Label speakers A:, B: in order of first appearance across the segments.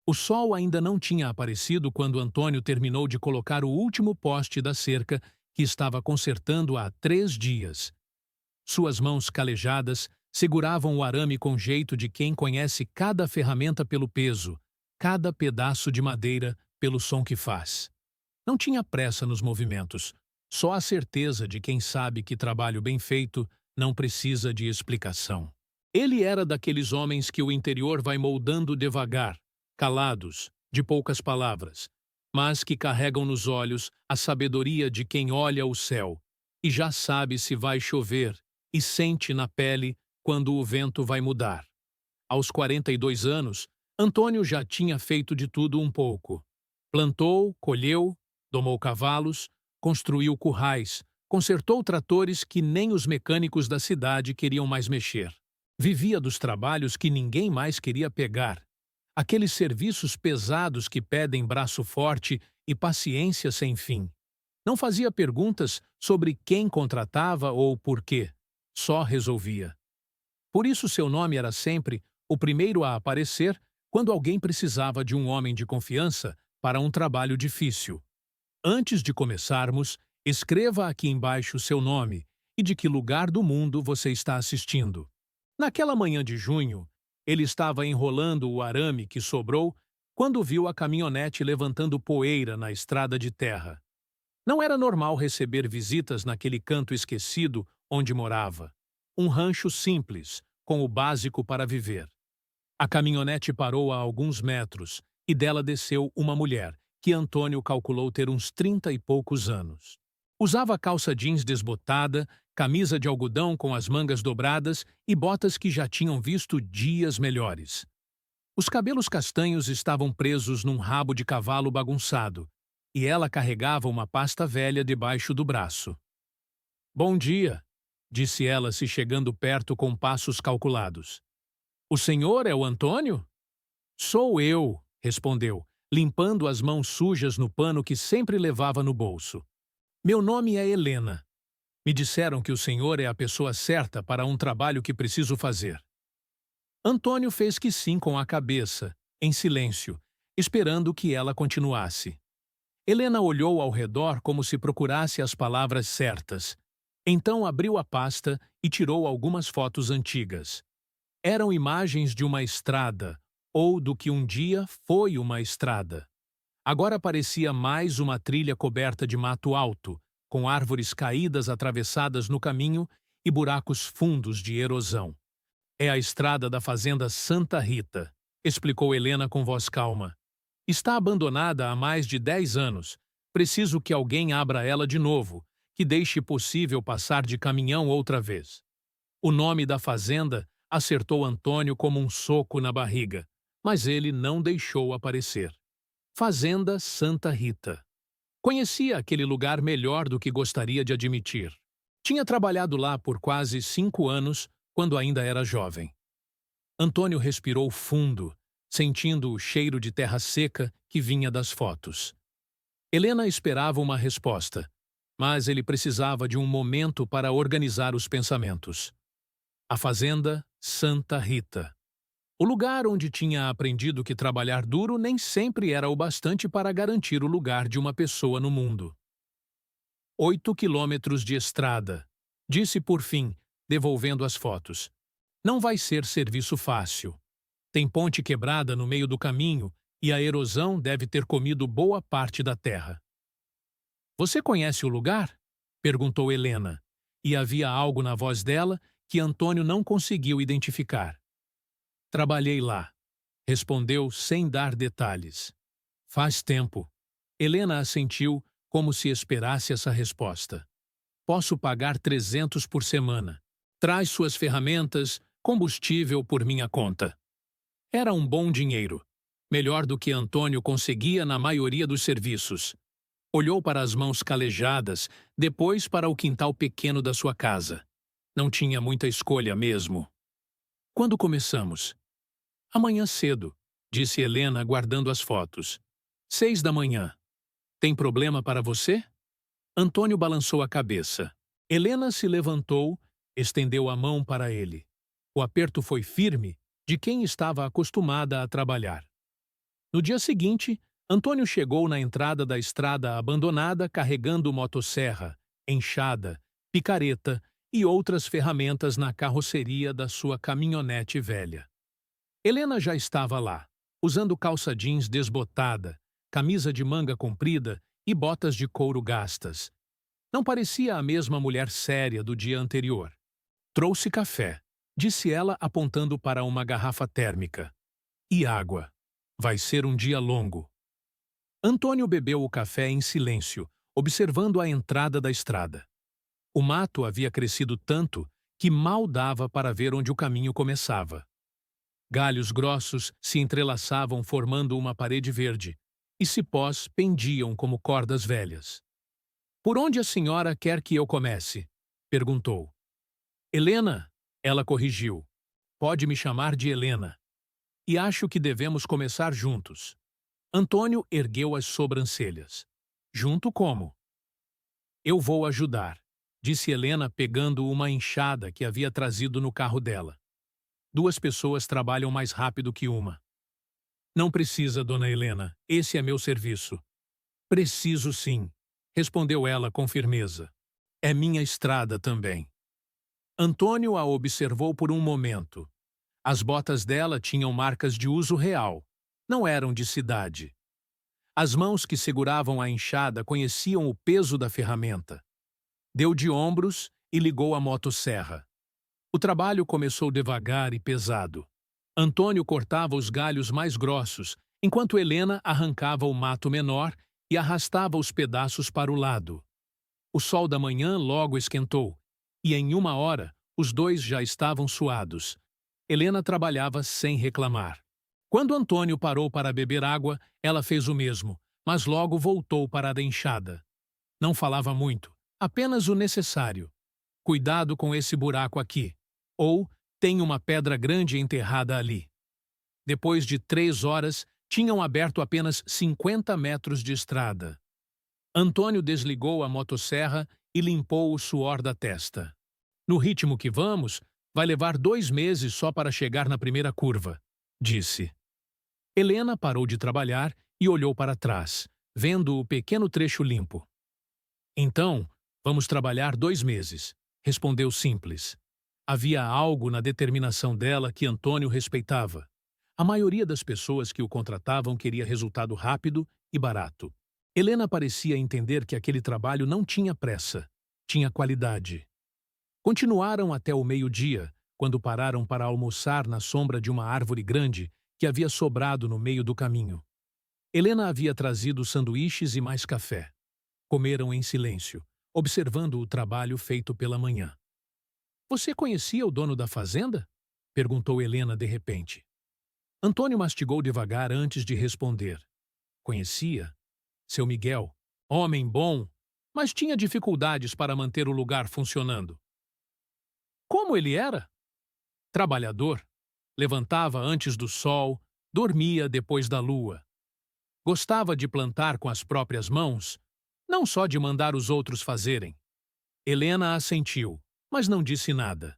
A: O sol ainda não tinha aparecido quando Antônio terminou de colocar o último poste da cerca que estava consertando há 3 dias. Suas mãos calejadas seguravam o arame com jeito de quem conhece cada ferramenta pelo peso, cada pedaço de madeira pelo som que faz. Não tinha pressa nos movimentos, só a certeza de quem sabe que trabalho bem feito não precisa de explicação. Ele era daqueles homens que o interior vai moldando devagar, calados, de poucas palavras, mas que carregam nos olhos a sabedoria de quem olha o céu e já sabe se vai chover e sente na pele quando o vento vai mudar. Aos 42 anos, Antônio já tinha feito de tudo um pouco. Plantou, colheu, domou cavalos, construiu currais, consertou tratores que nem os mecânicos da cidade queriam mais mexer. Vivia dos trabalhos que ninguém mais queria pegar. Aqueles serviços pesados que pedem braço forte e paciência sem fim. Não fazia perguntas sobre quem contratava ou por quê. Só resolvia. Por isso seu nome era sempre o primeiro a aparecer quando alguém precisava de um homem de confiança para um trabalho difícil. Antes de começarmos, escreva aqui embaixo seu nome e de que lugar do mundo você está assistindo. Naquela manhã de junho, ele estava enrolando o arame que sobrou quando viu a caminhonete levantando poeira na estrada de terra. Não era normal receber visitas naquele canto esquecido onde morava. Um rancho simples, com o básico para viver. A caminhonete parou a alguns metros e dela desceu uma mulher, que Antônio calculou ter uns 30 e poucos anos. Usava calça jeans desbotada, camisa de algodão com as mangas dobradas e botas que já tinham visto dias melhores. Os cabelos castanhos estavam presos num rabo de cavalo bagunçado, e ela carregava uma pasta velha debaixo do braço. "Bom dia", disse ela se chegando perto com passos calculados. "O senhor é o Antônio?" "Sou eu", respondeu, limpando as mãos sujas no pano que sempre levava no bolso. "Meu nome é Helena. Me disseram que o senhor é a pessoa certa para um trabalho que preciso fazer." Antônio fez que sim com a cabeça, em silêncio, esperando que ela continuasse. Helena olhou ao redor como se procurasse as palavras certas. Então abriu a pasta e tirou algumas fotos antigas. Eram imagens de uma estrada, ou do que um dia foi uma estrada. Agora parecia mais uma trilha coberta de mato alto, com árvores caídas atravessadas no caminho e buracos fundos de erosão. "É a estrada da fazenda Santa Rita", explicou Helena com voz calma. "Está abandonada há mais de 10 anos. Preciso que alguém abra ela de novo, que deixe possível passar de caminhão outra vez." O nome da fazenda acertou Antônio como um soco na barriga, mas ele não deixou aparecer. Fazenda Santa Rita. Conhecia aquele lugar melhor do que gostaria de admitir. Tinha trabalhado lá por quase 5 anos, quando ainda era jovem. Antônio respirou fundo, sentindo o cheiro de terra seca que vinha das fotos. Helena esperava uma resposta, mas ele precisava de um momento para organizar os pensamentos. A fazenda Santa Rita. O lugar onde tinha aprendido que trabalhar duro nem sempre era o bastante para garantir o lugar de uma pessoa no mundo. 8 quilômetros de estrada, disse por fim, devolvendo as fotos. Não vai ser serviço fácil. Tem ponte quebrada no meio do caminho e a erosão deve ter comido boa parte da terra. "Você conhece o lugar?" perguntou Helena, e havia algo na voz dela que Antônio não conseguiu identificar. "Trabalhei lá", respondeu sem dar detalhes. "Faz tempo." Helena assentiu como se esperasse essa resposta. "Posso pagar 300 por semana. Traz suas ferramentas, combustível por minha conta." Era um bom dinheiro. Melhor do que Antônio conseguia na maioria dos serviços. Olhou para as mãos calejadas, depois para o quintal pequeno da sua casa. Não tinha muita escolha mesmo. "Quando começamos?" "Amanhã cedo", disse Helena, guardando as fotos. 6 da manhã. "Tem problema para você?" Antônio balançou a cabeça. Helena se levantou, estendeu a mão para ele. O aperto foi firme, de quem estava acostumada a trabalhar. No dia seguinte, Antônio chegou na entrada da estrada abandonada carregando motosserra, enxada, picareta e outras ferramentas na carroceria da sua caminhonete velha. Helena já estava lá, usando calça jeans desbotada, camisa de manga comprida e botas de couro gastas. Não parecia a mesma mulher séria do dia anterior. Trouxe café, disse ela apontando para uma garrafa térmica. E água. Vai ser um dia longo. Antônio bebeu o café em silêncio, observando a entrada da estrada. O mato havia crescido tanto que mal dava para ver onde o caminho começava. Galhos grossos se entrelaçavam formando uma parede verde, e cipós pendiam como cordas velhas. "Por onde a senhora quer que eu comece?" perguntou. "Helena", ela corrigiu. "Pode me chamar de Helena. E acho que devemos começar juntos." Antônio ergueu as sobrancelhas. "Junto como?" "Eu vou ajudar", disse Helena pegando uma enxada que havia trazido no carro dela. "Duas pessoas trabalham mais rápido que uma." "Não precisa, dona Helena. Esse é meu serviço." "Preciso sim", respondeu ela com firmeza. "É minha estrada também." Antônio a observou por um momento. As botas dela tinham marcas de uso real. Não eram de cidade. As mãos que seguravam a enxada conheciam o peso da ferramenta. Deu de ombros e ligou a motosserra. O trabalho começou devagar e pesado. Antônio cortava os galhos mais grossos, enquanto Helena arrancava o mato menor e arrastava os pedaços para o lado. O sol da manhã logo esquentou, e em 1 hora os dois já estavam suados. Helena trabalhava sem reclamar. Quando Antônio parou para beber água, ela fez o mesmo, mas logo voltou para a enxada. Não falava muito, apenas o necessário. "Cuidado com esse buraco aqui." Ou "Tem uma pedra grande enterrada ali." Depois de 3 horas, tinham aberto apenas 50 metros de estrada. Antônio desligou a motosserra e limpou o suor da testa. "No ritmo que vamos, vai levar 2 meses só para chegar na primeira curva", disse. Helena parou de trabalhar e olhou para trás, vendo o pequeno trecho limpo. "Então, vamos trabalhar 2 meses", respondeu simples. Havia algo na determinação dela que Antônio respeitava. A maioria das pessoas que o contratavam queria resultado rápido e barato. Helena parecia entender que aquele trabalho não tinha pressa, tinha qualidade. Continuaram até o meio-dia, quando pararam para almoçar na sombra de uma árvore grande que havia sobrado no meio do caminho. Helena havia trazido sanduíches e mais café. Comeram em silêncio, observando o trabalho feito pela manhã. "Você conhecia o dono da fazenda?" perguntou Helena de repente. Antônio mastigou devagar antes de responder. Conhecia. Seu Miguel. Homem bom, mas tinha dificuldades para manter o lugar funcionando. Como ele era? Trabalhador. Levantava antes do sol, dormia depois da lua. Gostava de plantar com as próprias mãos, não só de mandar os outros fazerem. Helena assentiu, mas não disse nada.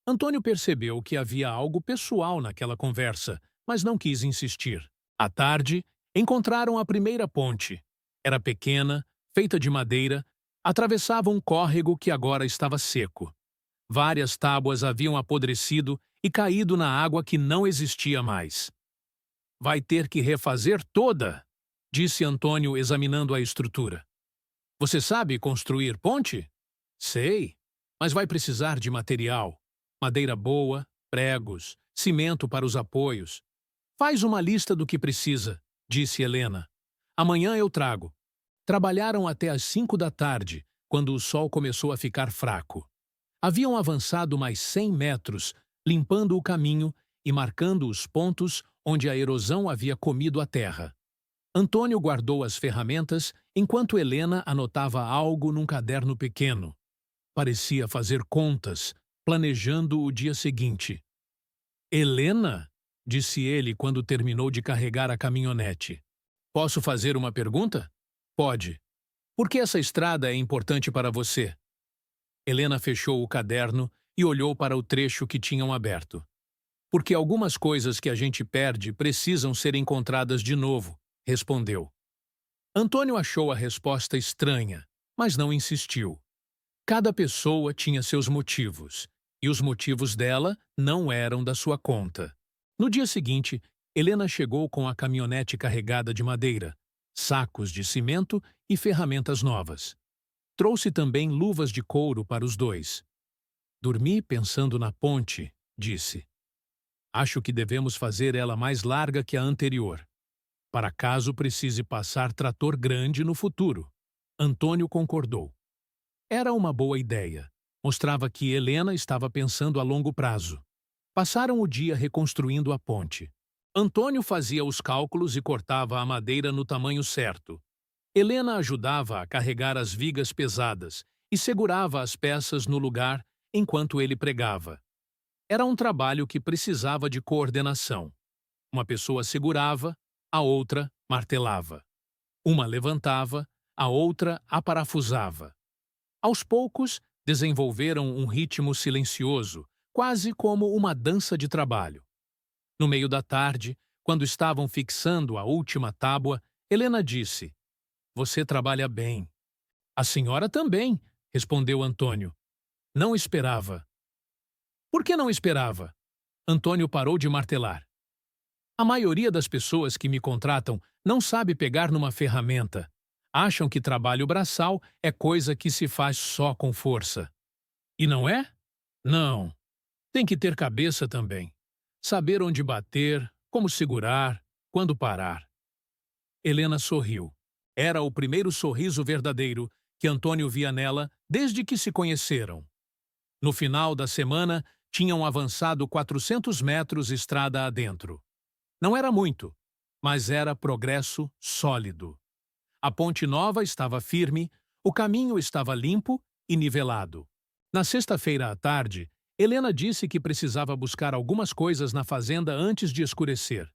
A: Antônio percebeu que havia algo pessoal naquela conversa, mas não quis insistir. À tarde, encontraram a primeira ponte. Era pequena, feita de madeira, atravessava um córrego que agora estava seco. Várias tábuas haviam apodrecido e caído na água que não existia mais. "Vai ter que refazer toda", disse Antônio examinando a estrutura. "Você sabe construir ponte?" "Sei, mas vai precisar de material. Madeira boa, pregos, cimento para os apoios." "Faz uma lista do que precisa", disse Helena. "Amanhã eu trago." Trabalharam até às 5 da tarde, quando o sol começou a ficar fraco. Haviam avançado mais 100 metros, limpando o caminho e marcando os pontos onde a erosão havia comido a terra. Antônio guardou as ferramentas enquanto Helena anotava algo num caderno pequeno. Parecia fazer contas, planejando o dia seguinte. "Helena?", disse ele quando terminou de carregar a caminhonete. "Posso fazer uma pergunta?" "Pode. Por que essa estrada é importante para você?" Helena fechou o caderno e olhou para o trecho que tinham aberto. Porque algumas coisas que a gente perde precisam ser encontradas de novo, respondeu. Antônio achou a resposta estranha, mas não insistiu. Cada pessoa tinha seus motivos, e os motivos dela não eram da sua conta. No dia seguinte, Helena chegou com a caminhonete carregada de madeira, sacos de cimento e ferramentas novas. Trouxe também luvas de couro para os dois. Dormi pensando na ponte, disse. Acho que devemos fazer ela mais larga que a anterior, para caso precise passar trator grande no futuro. Antônio concordou. Era uma boa ideia. Mostrava que Helena estava pensando a longo prazo. Passaram o dia reconstruindo a ponte. Antônio fazia os cálculos e cortava a madeira no tamanho certo. Helena ajudava a carregar as vigas pesadas e segurava as peças no lugar enquanto ele pregava. Era um trabalho que precisava de coordenação. Uma pessoa segurava, a outra martelava. Uma levantava, a outra aparafusava. Aos poucos, desenvolveram um ritmo silencioso, quase como uma dança de trabalho. No meio da tarde, quando estavam fixando a última tábua, Helena disse: Você trabalha bem. A senhora também, respondeu Antônio. Não esperava. Por que não esperava? Antônio parou de martelar. A maioria das pessoas que me contratam não sabe pegar numa ferramenta. Acham que trabalho braçal é coisa que se faz só com força. E não é? Não. Tem que ter cabeça também. Saber onde bater, como segurar, quando parar. Helena sorriu. Era o primeiro sorriso verdadeiro que Antônio via nela desde que se conheceram. No final da semana, tinham avançado 400 metros estrada adentro. Não era muito, mas era progresso sólido. A ponte nova estava firme, o caminho estava limpo e nivelado. Na sexta-feira à tarde, Helena disse que precisava buscar algumas coisas na fazenda antes de escurecer.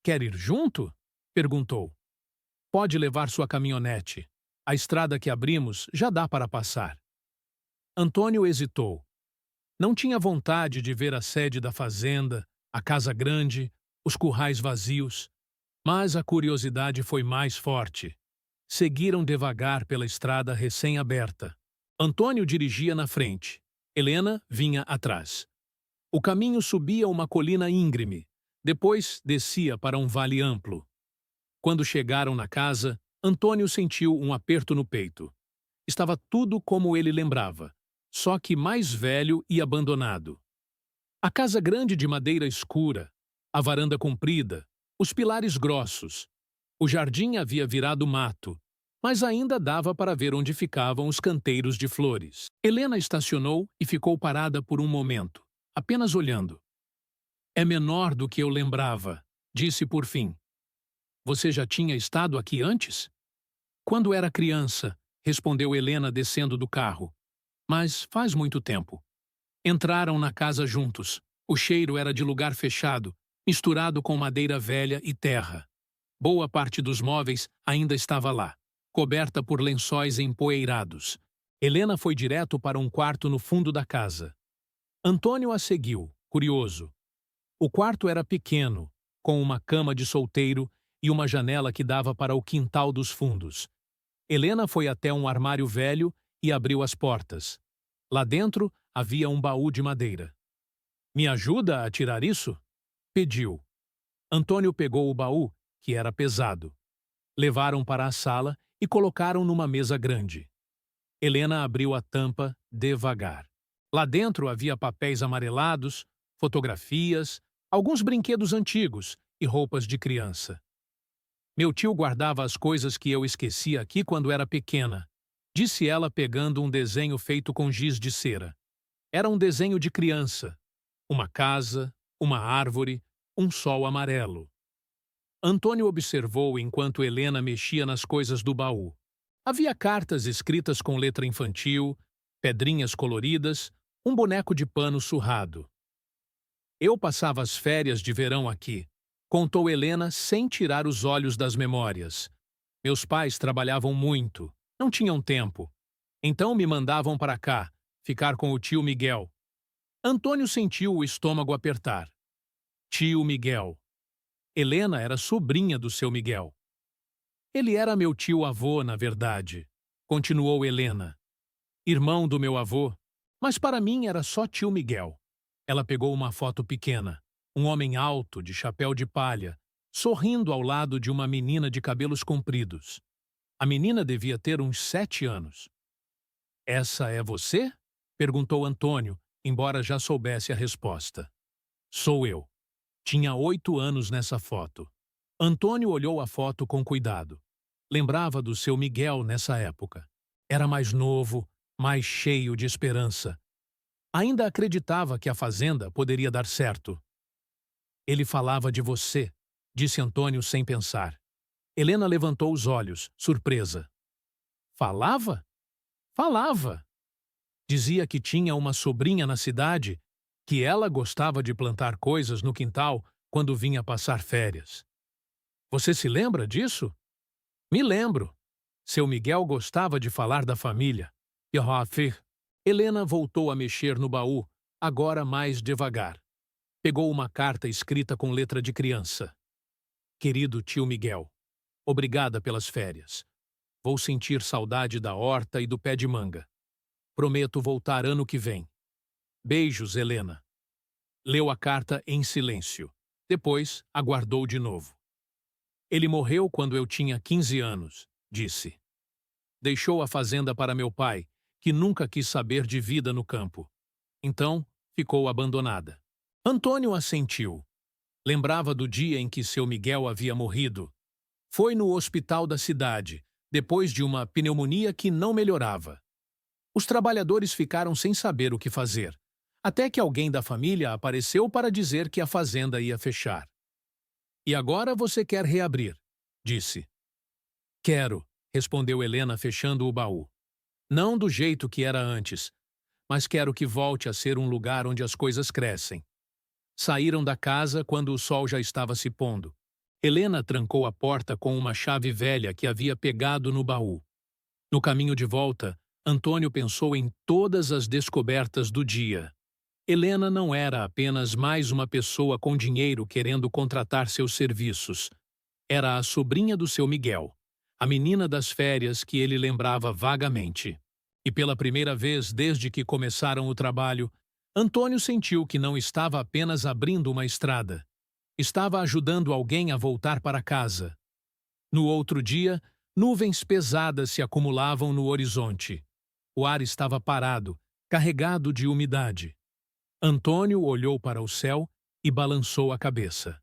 A: Quer ir junto? Perguntou. Pode levar sua caminhonete. A estrada que abrimos já dá para passar. Antônio hesitou. Não tinha vontade de ver a sede da fazenda, a casa grande, os currais vazios. Mas a curiosidade foi mais forte. Seguiram devagar pela estrada recém-aberta. Antônio dirigia na frente. Helena vinha atrás. O caminho subia uma colina íngreme. Depois descia para um vale amplo. Quando chegaram na casa, Antônio sentiu um aperto no peito. Estava tudo como ele lembrava, só que mais velho e abandonado. A casa grande de madeira escura, a varanda comprida, os pilares grossos. O jardim havia virado mato, mas ainda dava para ver onde ficavam os canteiros de flores. Helena estacionou e ficou parada por um momento, apenas olhando. É menor do que eu lembrava, disse por fim. Você já tinha estado aqui antes? Quando era criança, respondeu Helena descendo do carro. Mas faz muito tempo. Entraram na casa juntos. O cheiro era de lugar fechado, misturado com madeira velha e terra. Boa parte dos móveis ainda estava lá, coberta por lençóis empoeirados. Helena foi direto para um quarto no fundo da casa. Antônio a seguiu, curioso. O quarto era pequeno, com uma cama de solteiro e uma janela que dava para o quintal dos fundos. Helena foi até um armário velho e abriu as portas. Lá dentro havia um baú de madeira. Me ajuda a tirar isso? Pediu. Antônio pegou o baú, que era pesado. Levaram para a sala e colocaram numa mesa grande. Helena abriu a tampa devagar. Lá dentro havia papéis amarelados, fotografias, alguns brinquedos antigos e roupas de criança. Meu tio guardava as coisas que eu esquecia aqui quando era pequena, disse ela pegando um desenho feito com giz de cera. Era um desenho de criança. Uma casa, uma árvore, um sol amarelo. Antônio observou enquanto Helena mexia nas coisas do baú. Havia cartas escritas com letra infantil, pedrinhas coloridas, um boneco de pano surrado. Eu passava as férias de verão aqui, contou Helena sem tirar os olhos das memórias. Meus pais trabalhavam muito, não tinham tempo. Então me mandavam para cá, ficar com o tio Miguel. Antônio sentiu o estômago apertar. Tio Miguel. Helena era sobrinha do seu Miguel. Ele era meu tio-avô, na verdade, continuou Helena. Irmão do meu avô, mas para mim era só tio Miguel. Ela pegou uma foto pequena, um homem alto, de chapéu de palha, sorrindo ao lado de uma menina de cabelos compridos. A menina devia ter uns 7 anos. Essa é você? Perguntou Antônio, embora já soubesse a resposta. Sou eu. Tinha 8 anos nessa foto. Antônio olhou a foto com cuidado. Lembrava do seu Miguel nessa época. Era mais novo, mais cheio de esperança. Ainda acreditava que a fazenda poderia dar certo. Ele falava de você, disse Antônio sem pensar. Helena levantou os olhos, surpresa. Falava? Falava. Dizia que tinha uma sobrinha na cidade, que ela gostava de plantar coisas no quintal quando vinha passar férias. Você se lembra disso? Me lembro. Seu Miguel gostava de falar da família. Helena voltou a mexer no baú, agora mais devagar. Pegou uma carta escrita com letra de criança. Querido tio Miguel, obrigada pelas férias. Vou sentir saudade da horta e do pé de manga. Prometo voltar ano que vem. Beijos, Helena. Leu a carta em silêncio. Depois, aguardou de novo. Ele morreu quando eu tinha 15 anos, disse. Deixou a fazenda para meu pai, que nunca quis saber de vida no campo. Então, ficou abandonada. Antônio assentiu. Lembrava do dia em que seu Miguel havia morrido. Foi no hospital da cidade, depois de uma pneumonia que não melhorava. Os trabalhadores ficaram sem saber o que fazer, até que alguém da família apareceu para dizer que a fazenda ia fechar. E agora você quer reabrir, disse. Quero, respondeu Helena fechando o baú. Não do jeito que era antes, mas quero que volte a ser um lugar onde as coisas crescem. Saíram da casa quando o sol já estava se pondo. Helena trancou a porta com uma chave velha que havia pegado no baú. No caminho de volta, Antônio pensou em todas as descobertas do dia. Helena não era apenas mais uma pessoa com dinheiro querendo contratar seus serviços. Era a sobrinha do seu Miguel, a menina das férias que ele lembrava vagamente. E pela primeira vez desde que começaram o trabalho, Antônio sentiu que não estava apenas abrindo uma estrada. Estava ajudando alguém a voltar para casa. No outro dia, nuvens pesadas se acumulavam no horizonte. O ar estava parado, carregado de umidade. Antônio olhou para o céu e balançou a cabeça.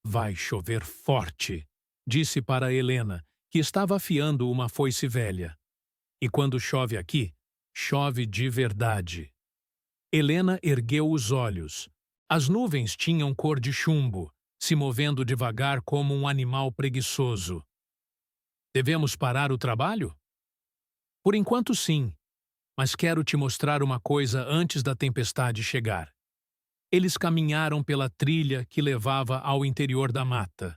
A: Vai chover forte, disse para Helena, que estava afiando uma foice velha. E quando chove aqui, chove de verdade. Helena ergueu os olhos. As nuvens tinham cor de chumbo, se movendo devagar como um animal preguiçoso. Devemos parar o trabalho? Por enquanto, sim. Mas quero te mostrar uma coisa antes da tempestade chegar. Eles caminharam pela trilha que levava ao interior da mata.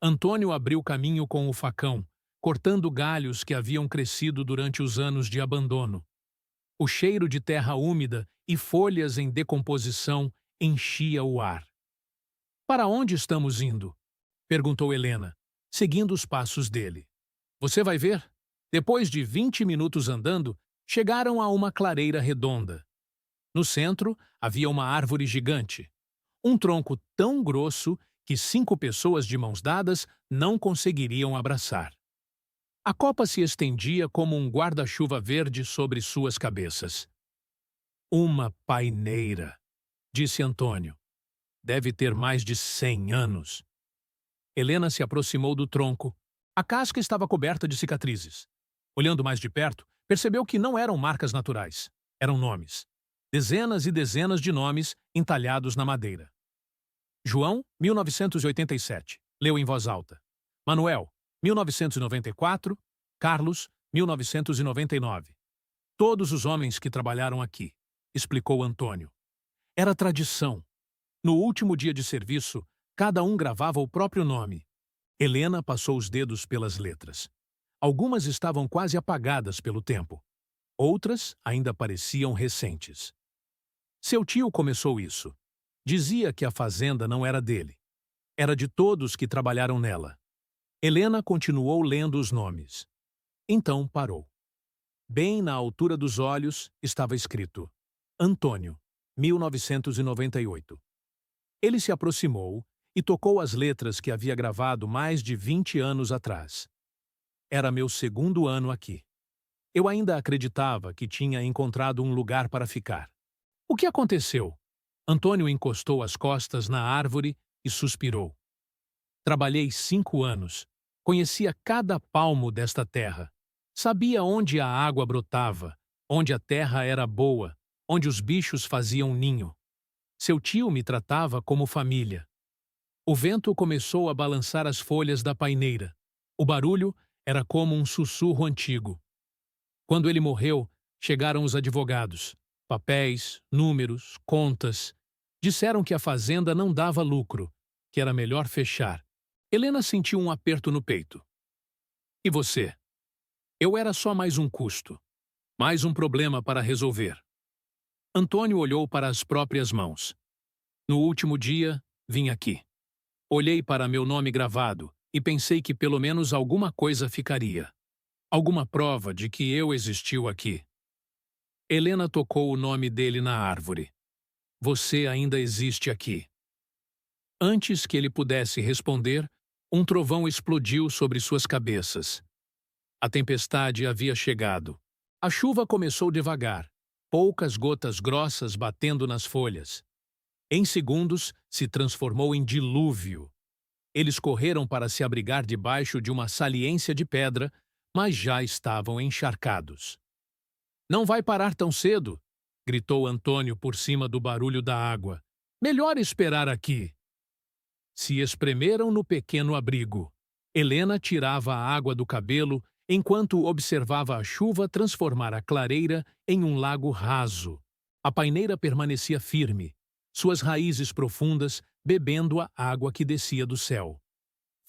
A: Antônio abriu caminho com o facão, cortando galhos que haviam crescido durante os anos de abandono. O cheiro de terra úmida e folhas em decomposição enchia o ar. Para onde estamos indo? Perguntou Helena, seguindo os passos dele. Você vai ver? Depois de 20 minutos andando, chegaram a uma clareira redonda. No centro, havia uma árvore gigante. Um tronco tão grosso que 5 pessoas de mãos dadas não conseguiriam abraçar. A copa se estendia como um guarda-chuva verde sobre suas cabeças. Uma paineira, disse Antônio. Deve ter mais de 100 anos. Helena se aproximou do tronco. A casca estava coberta de cicatrizes. Olhando mais de perto, percebeu que não eram marcas naturais. Eram nomes. Dezenas e dezenas de nomes entalhados na madeira. João, 1987. Leu em voz alta. Manuel, 1994. Carlos, 1999. Todos os homens que trabalharam aqui, explicou Antônio. Era tradição. No último dia de serviço, cada um gravava o próprio nome. Helena passou os dedos pelas letras. Algumas estavam quase apagadas pelo tempo. Outras ainda pareciam recentes. Seu tio começou isso, Dizia que a fazenda não era dele. Era de todos que trabalharam nela. Helena continuou lendo os nomes. Então parou. Bem na altura dos olhos estava escrito: Antônio, 1998. Ele se aproximou e tocou as letras que havia gravado mais de 20 anos atrás. Era meu segundo ano aqui. Eu ainda acreditava que tinha encontrado um lugar para ficar. O que aconteceu? Antônio encostou as costas na árvore e suspirou. Trabalhei 5 anos. Conhecia cada palmo desta terra. Sabia onde a água brotava, onde a terra era boa, onde os bichos faziam ninho. Seu tio me tratava como família. O vento começou a balançar as folhas da paineira. O barulho era como um sussurro antigo. Quando ele morreu, chegaram os advogados. Papéis, números, contas. Disseram que a fazenda não dava lucro, que era melhor fechar. Helena sentiu um aperto no peito. E você? Eu era só mais um custo. Mais um problema para resolver. Antônio olhou para as próprias mãos. No último dia, vim aqui. Olhei para meu nome gravado e pensei que pelo menos alguma coisa ficaria. Alguma prova de que eu existiu aqui. Helena tocou o nome dele na árvore. Você ainda existe aqui. Antes que ele pudesse responder, um trovão explodiu sobre suas cabeças. A tempestade havia chegado. A chuva começou devagar, poucas gotas grossas batendo nas folhas. Em segundos, se transformou em dilúvio. Eles correram para se abrigar debaixo de uma saliência de pedra, mas já estavam encharcados. Não vai parar tão cedo, gritou Antônio por cima do barulho da água. Melhor esperar aqui. Se espremeram no pequeno abrigo. Helena tirava a água do cabelo enquanto observava a chuva transformar a clareira em um lago raso. A paineira permanecia firme, suas raízes profundas bebendo a água que descia do céu.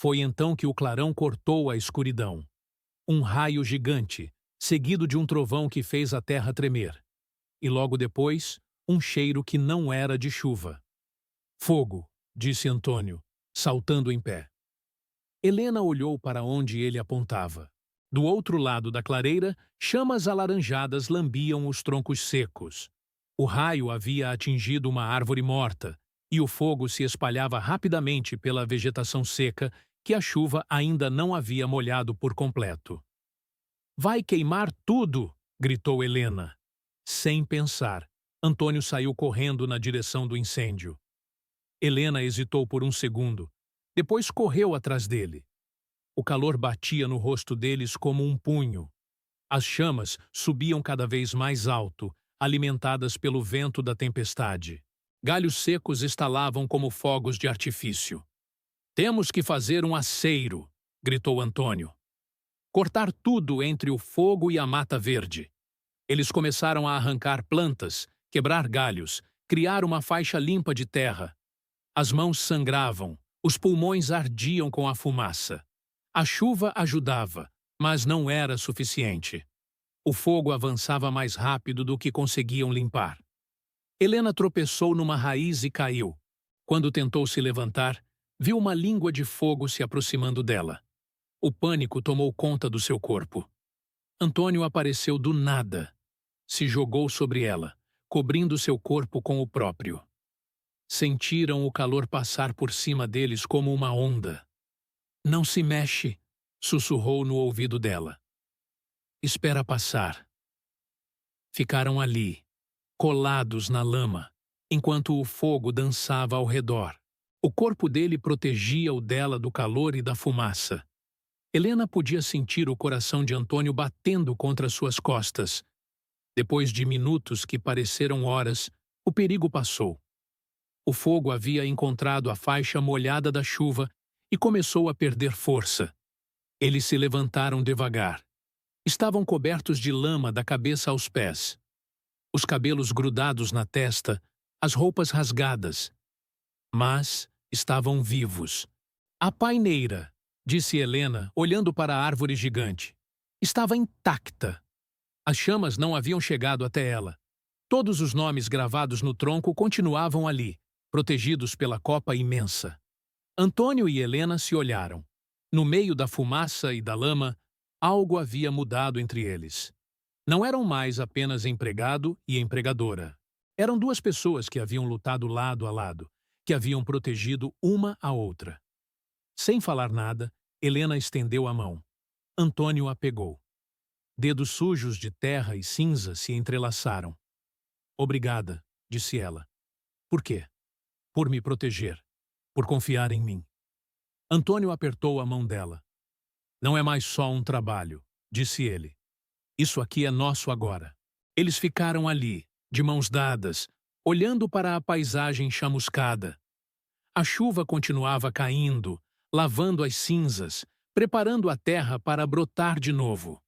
A: Foi então que o clarão cortou a escuridão. Um raio gigante, seguido de um trovão que fez a terra tremer. E logo depois, um cheiro que não era de chuva. Fogo, disse Antônio, saltando em pé. Helena olhou para onde ele apontava. Do outro lado da clareira, chamas alaranjadas lambiam os troncos secos. O raio havia atingido uma árvore morta, e o fogo se espalhava rapidamente pela vegetação seca que a chuva ainda não havia molhado por completo. Vai queimar tudo! Gritou Helena. Sem pensar, Antônio saiu correndo na direção do incêndio. Helena hesitou por um segundo. Depois correu atrás dele. O calor batia no rosto deles como um punho. As chamas subiam cada vez mais alto, alimentadas pelo vento da tempestade. Galhos secos estalavam como fogos de artifício. Temos que fazer um aceiro, gritou Antônio. Cortar tudo entre o fogo e a mata verde. Eles começaram a arrancar plantas, quebrar galhos, criar uma faixa limpa de terra. As mãos sangravam, os pulmões ardiam com a fumaça. A chuva ajudava, mas não era suficiente. O fogo avançava mais rápido do que conseguiam limpar. Helena tropeçou numa raiz e caiu. Quando tentou se levantar, viu uma língua de fogo se aproximando dela. O pânico tomou conta do seu corpo. Antônio apareceu do nada. Se jogou sobre ela, cobrindo seu corpo com o próprio. Sentiram o calor passar por cima deles como uma onda. Não se mexe, sussurrou no ouvido dela. Espera passar. Ficaram ali, colados na lama, enquanto o fogo dançava ao redor. O corpo dele protegia o dela do calor e da fumaça. Helena podia sentir o coração de Antônio batendo contra suas costas. Depois de minutos que pareceram horas, o perigo passou. O fogo havia encontrado a faixa molhada da chuva e começou a perder força. Eles se levantaram devagar. Estavam cobertos de lama da cabeça aos pés. Os cabelos grudados na testa, as roupas rasgadas. Mas estavam vivos. A paineira, disse Helena, olhando para a árvore gigante. Estava intacta. As chamas não haviam chegado até ela. Todos os nomes gravados no tronco continuavam ali, protegidos pela copa imensa. Antônio e Helena se olharam. No meio da fumaça e da lama, algo havia mudado entre eles. Não eram mais apenas empregado e empregadora. Eram duas pessoas que haviam lutado lado a lado, que haviam protegido uma a outra. Sem falar nada, Helena estendeu a mão. Antônio a pegou. Dedos sujos de terra e cinza se entrelaçaram. Obrigada, disse ela. Por quê? Por me proteger. Por confiar em mim. Antônio apertou a mão dela. Não é mais só um trabalho, disse ele. Isso aqui é nosso agora. Eles ficaram ali, de mãos dadas, olhando para a paisagem chamuscada. A chuva continuava caindo, lavando as cinzas, preparando a terra para brotar de novo.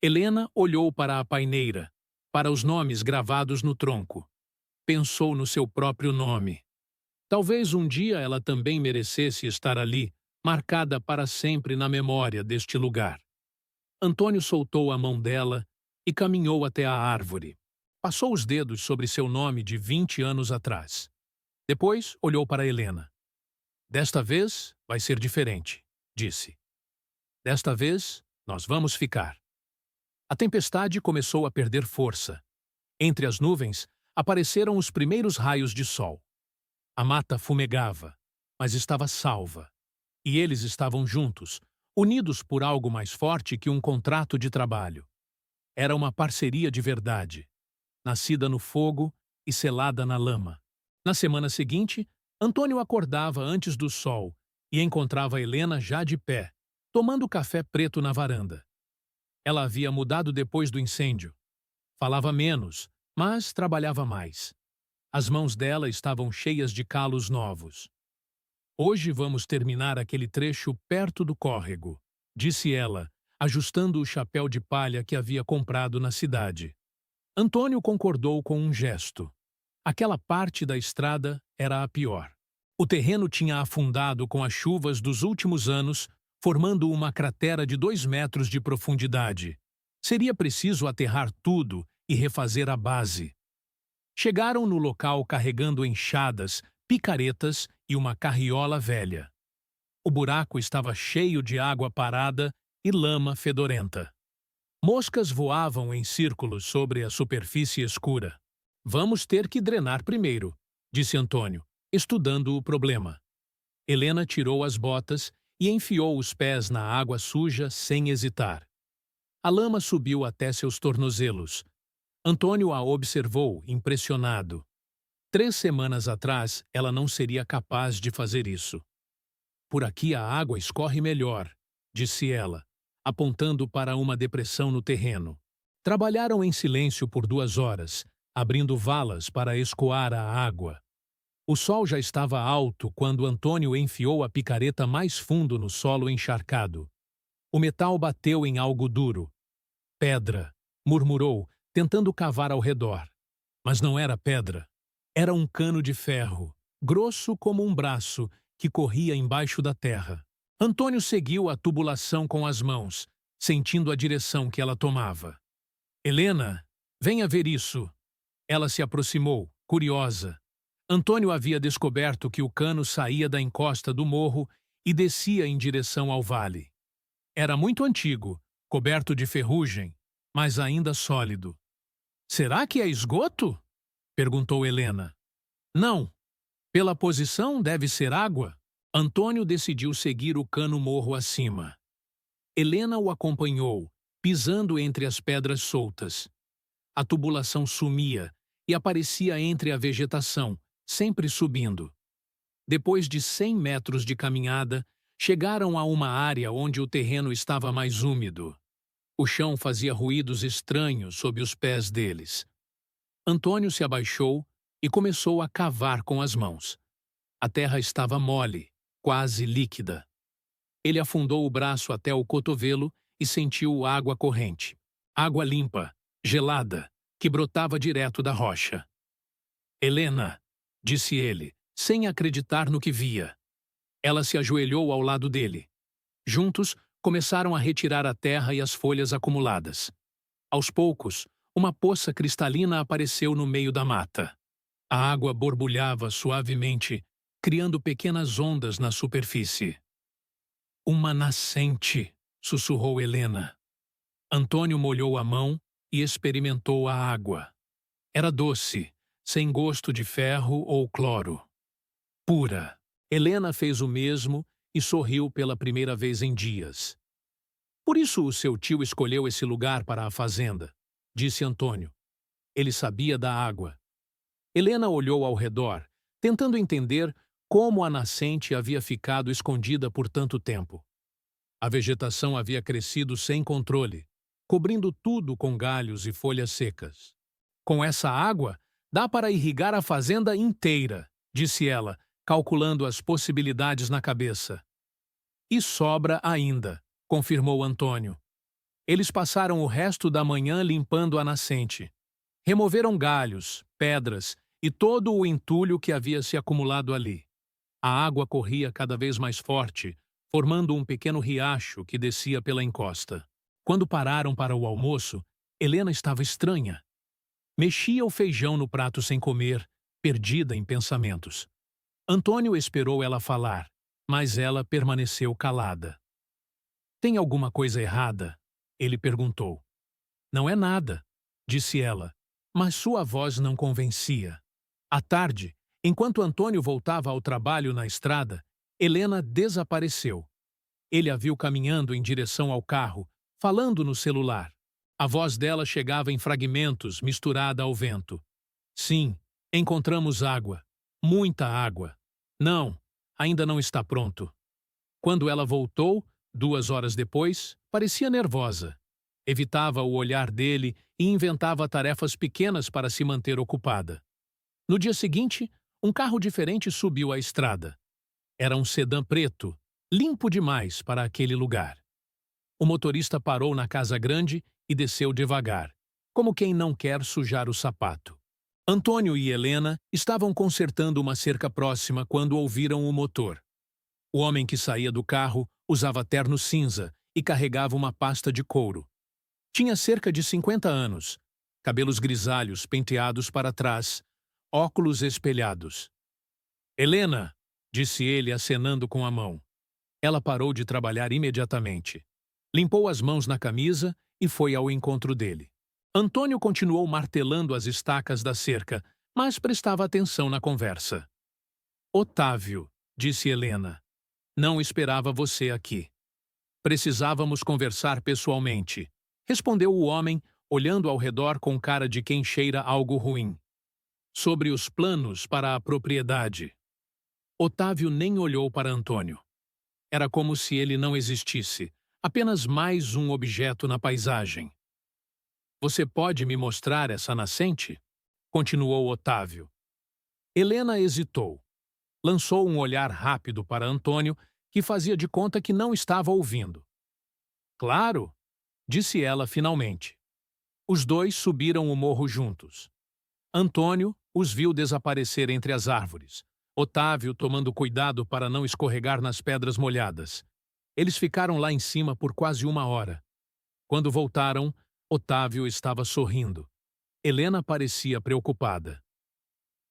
A: Helena olhou para a paineira, para os nomes gravados no tronco. Pensou no seu próprio nome. Talvez um dia ela também merecesse estar ali, marcada para sempre na memória deste lugar. Antônio soltou a mão dela e caminhou até a árvore. Passou os dedos sobre seu nome de 20 anos atrás. Depois olhou para Helena. Desta vez vai ser diferente, disse. Desta vez nós vamos ficar. A tempestade começou a perder força. Entre as nuvens apareceram os primeiros raios de sol. A mata fumegava, mas estava salva. E eles estavam juntos, unidos por algo mais forte que um contrato de trabalho. Era uma parceria de verdade, nascida no fogo e selada na lama. Na semana seguinte, Antônio acordava antes do sol e encontrava Helena já de pé, tomando café preto na varanda. Ela havia mudado depois do incêndio. Falava menos, mas trabalhava mais. As mãos dela estavam cheias de calos novos. Hoje vamos terminar aquele trecho perto do córrego, disse ela, ajustando o chapéu de palha que havia comprado na cidade. Antônio concordou com um gesto. Aquela parte da estrada era a pior. O terreno tinha afundado com as chuvas dos últimos anos, formando uma cratera de 2 metros de profundidade. Seria preciso aterrar tudo e refazer a base. Chegaram no local carregando enxadas, picaretas e uma carriola velha. O buraco estava cheio de água parada e lama fedorenta. Moscas voavam em círculos sobre a superfície escura. Vamos ter que drenar primeiro, disse Antônio, estudando o problema. Helena tirou as botas e enfiou os pés na água suja sem hesitar. A lama subiu até seus tornozelos. Antônio a observou, impressionado. 3 semanas atrás, ela não seria capaz de fazer isso. Por aqui a água escorre melhor, disse ela, apontando para uma depressão no terreno. Trabalharam em silêncio por 2 horas, abrindo valas para escoar a água. O sol já estava alto quando Antônio enfiou a picareta mais fundo no solo encharcado. O metal bateu em algo duro. Pedra, murmurou, tentando cavar ao redor. Mas não era pedra. Era um cano de ferro, grosso como um braço, que corria embaixo da terra. Antônio seguiu a tubulação com as mãos, sentindo a direção que ela tomava. Helena, venha ver isso. Ela se aproximou, curiosa. Antônio havia descoberto que o cano saía da encosta do morro e descia em direção ao vale. Era muito antigo, coberto de ferrugem, mas ainda sólido. Será que é esgoto? Perguntou Helena. Não. Pela posição deve ser água. Antônio decidiu seguir o cano morro acima. Helena o acompanhou, pisando entre as pedras soltas. A tubulação sumia e aparecia entre a vegetação, sempre subindo. Depois de 100 metros de caminhada, chegaram a uma área onde o terreno estava mais úmido. O chão fazia ruídos estranhos sob os pés deles. Antônio se abaixou e começou a cavar com as mãos. A terra estava mole, quase líquida. Ele afundou o braço até o cotovelo e sentiu água corrente. Água limpa, gelada, que brotava direto da rocha. Helena, disse ele, sem acreditar no que via. Ela se ajoelhou ao lado dele. Juntos, começaram a retirar a terra e as folhas acumuladas. Aos poucos, uma poça cristalina apareceu no meio da mata. A água borbulhava suavemente, criando pequenas ondas na superfície. Uma nascente, sussurrou Helena. Antônio molhou a mão e experimentou a água. Era doce, sem gosto de ferro ou cloro. Pura. Helena fez o mesmo e sorriu pela primeira vez em dias. Por isso o seu tio escolheu esse lugar para a fazenda, disse Antônio. Ele sabia da água. Helena olhou ao redor, tentando entender como a nascente havia ficado escondida por tanto tempo. A vegetação havia crescido sem controle, cobrindo tudo com galhos e folhas secas. Com essa água, dá para irrigar a fazenda inteira, disse ela, calculando as possibilidades na cabeça. E sobra ainda, confirmou Antônio. Eles passaram o resto da manhã limpando a nascente. Removeram galhos, pedras e todo o entulho que havia se acumulado ali. A água corria cada vez mais forte, formando um pequeno riacho que descia pela encosta. Quando pararam para o almoço, Helena estava estranha. Mexia o feijão no prato sem comer, perdida em pensamentos. Antônio esperou ela falar, mas ela permaneceu calada. Tem alguma coisa errada? Ele perguntou. Não é nada, disse ela, mas sua voz não convencia. À tarde, enquanto Antônio voltava ao trabalho na estrada, Helena desapareceu. Ele a viu caminhando em direção ao carro, falando no celular. A voz dela chegava em fragmentos, misturada ao vento. Sim, encontramos água. Muita água. Não, ainda não está pronto. Quando ela voltou, 2 horas depois, parecia nervosa. Evitava o olhar dele e inventava tarefas pequenas para se manter ocupada. No dia seguinte, um carro diferente subiu a estrada. Era um sedã preto, limpo demais para aquele lugar. O motorista parou na casa grande e desceu devagar, como quem não quer sujar o sapato. Antônio e Helena estavam consertando uma cerca próxima quando ouviram o motor. O homem que saía do carro usava terno cinza e carregava uma pasta de couro. Tinha cerca de 50 anos, cabelos grisalhos penteados para trás, óculos espelhados. Helena, disse ele acenando com a mão. Ela parou de trabalhar imediatamente. Limpou as mãos na camisa e foi ao encontro dele. Antônio continuou martelando as estacas da cerca, mas prestava atenção na conversa. Otávio, disse Helena, não esperava você aqui. Precisávamos conversar pessoalmente, respondeu o homem, olhando ao redor com cara de quem cheira algo ruim. Sobre os planos para a propriedade. Otávio nem olhou para Antônio. Era como se ele não existisse, apenas mais um objeto na paisagem. Você pode me mostrar essa nascente? Continuou Otávio. Helena hesitou. Lançou um olhar rápido para Antônio, que fazia de conta que não estava ouvindo. Claro, disse ela finalmente. Os dois subiram o morro juntos. Antônio os viu desaparecer entre as árvores. Otávio tomando cuidado para não escorregar nas pedras molhadas. Eles ficaram lá em cima por quase 1 hora. Quando voltaram, Otávio estava sorrindo. Helena parecia preocupada.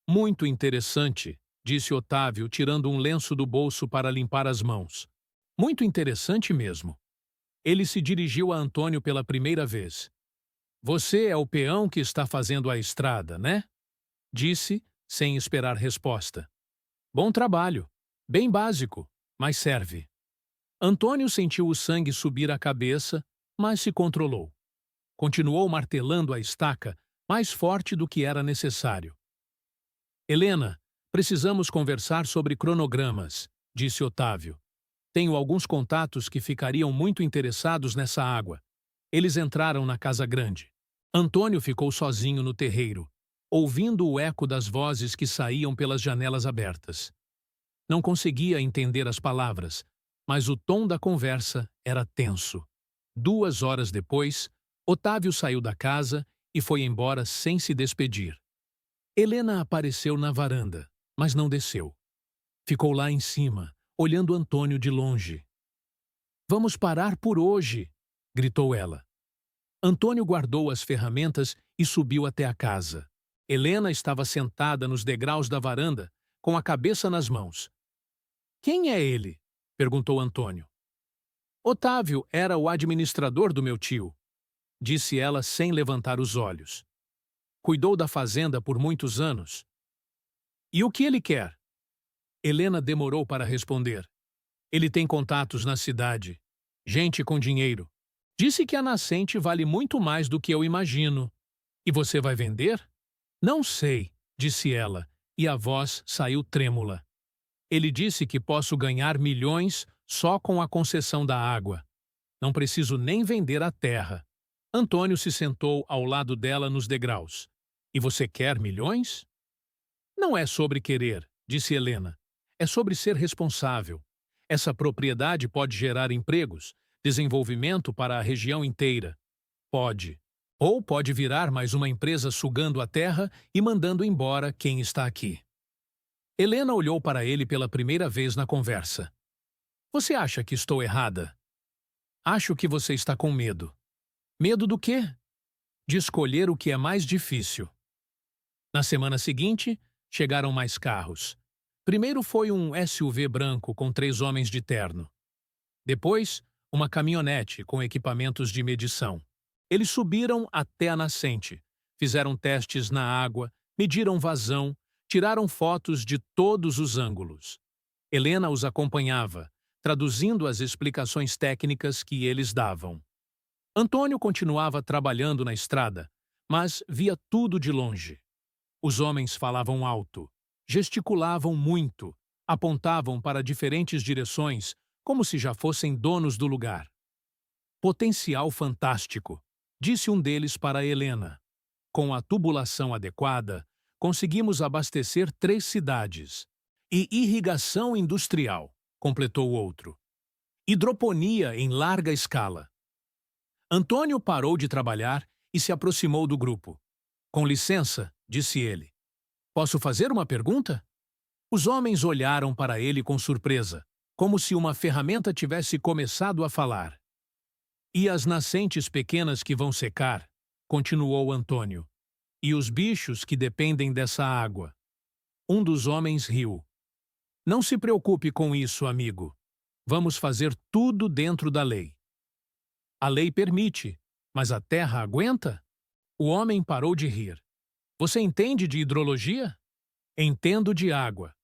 A: Muito interessante, disse Otávio, tirando um lenço do bolso para limpar as mãos. Muito interessante mesmo. Ele se dirigiu a Antônio pela primeira vez. Você é o peão que está fazendo a estrada, né? Disse, sem esperar resposta. Bom trabalho. Bem básico, mas serve. Antônio sentiu o sangue subir à cabeça, mas se controlou. Continuou martelando a estaca, mais forte do que era necessário. Helena, precisamos conversar sobre cronogramas, disse Otávio. Tenho alguns contatos que ficariam muito interessados nessa água. Eles entraram na casa grande. Antônio ficou sozinho no terreiro, ouvindo o eco das vozes que saíam pelas janelas abertas. Não conseguia entender as palavras, mas o tom da conversa era tenso. 2 horas depois, Otávio saiu da casa e foi embora sem se despedir. Helena apareceu na varanda, mas não desceu. Ficou lá em cima, olhando Antônio de longe. Vamos parar por hoje, gritou ela. Antônio guardou as ferramentas e subiu até a casa. Helena estava sentada nos degraus da varanda, com a cabeça nas mãos. Quem é ele? Perguntou Antônio. Otávio era o administrador do meu tio, disse ela sem levantar os olhos. Cuidou da fazenda por muitos anos. E o que ele quer? Helena demorou para responder. Ele tem contatos na cidade. Gente com dinheiro. Disse que a nascente vale muito mais do que eu imagino. E você vai vender? Não sei, disse ela, e a voz saiu trêmula. Ele disse que posso ganhar milhões só com a concessão da água. Não preciso nem vender a terra. Antônio se sentou ao lado dela nos degraus. E você quer milhões? Não é sobre querer, disse Helena. É sobre ser responsável. Essa propriedade pode gerar empregos, desenvolvimento para a região inteira. Pode. Ou pode virar mais uma empresa sugando a terra e mandando embora quem está aqui. Helena olhou para ele pela primeira vez na conversa. Você acha que estou errada? Acho que você está com medo. Medo do quê? De escolher o que é mais difícil. Na semana seguinte, chegaram mais carros. Primeiro foi um SUV branco com 3 homens de terno. Depois, uma caminhonete com equipamentos de medição. Eles subiram até a nascente, fizeram testes na água, mediram vazão, tiraram fotos de todos os ângulos. Helena os acompanhava, traduzindo as explicações técnicas que eles davam. Antônio continuava trabalhando na estrada, mas via tudo de longe. Os homens falavam alto, gesticulavam muito, apontavam para diferentes direções, como se já fossem donos do lugar. Potencial fantástico, disse um deles para Helena. Com a tubulação adequada, conseguimos abastecer 3 cidades. E irrigação industrial, completou o outro. Hidroponia em larga escala. Antônio parou de trabalhar e se aproximou do grupo. Com licença, disse ele. Posso fazer uma pergunta? Os homens olharam para ele com surpresa, como se uma ferramenta tivesse começado a falar. E as nascentes pequenas que vão secar, continuou Antônio. E os bichos que dependem dessa água. Um dos homens riu. Não se preocupe com isso, amigo. Vamos fazer tudo dentro da lei. A lei permite, mas a terra aguenta? O homem parou de rir. Você entende de hidrologia? Entendo de água.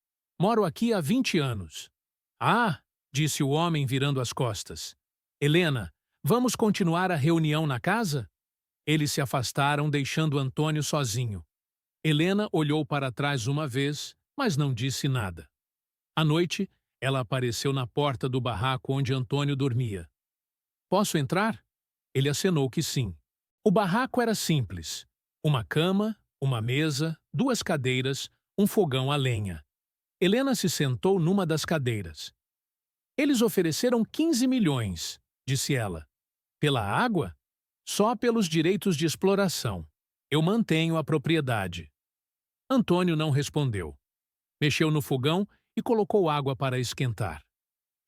A: Moro aqui há 20 anos. Ah, disse o homem virando as costas. Helena, vamos continuar a reunião na casa? Eles se afastaram, deixando Antônio sozinho. Helena olhou para trás uma vez, mas não disse nada. À noite, ela apareceu na porta do barraco onde Antônio dormia. Posso entrar? Ele acenou que sim. O barraco era simples. Uma cama, uma mesa, 2 cadeiras, um fogão a lenha. Helena se sentou numa das cadeiras. Eles ofereceram 15 milhões, disse ela. Pela água? Só pelos direitos de exploração. Eu mantenho a propriedade. Antônio não respondeu. Mexeu no fogão e colocou água para esquentar.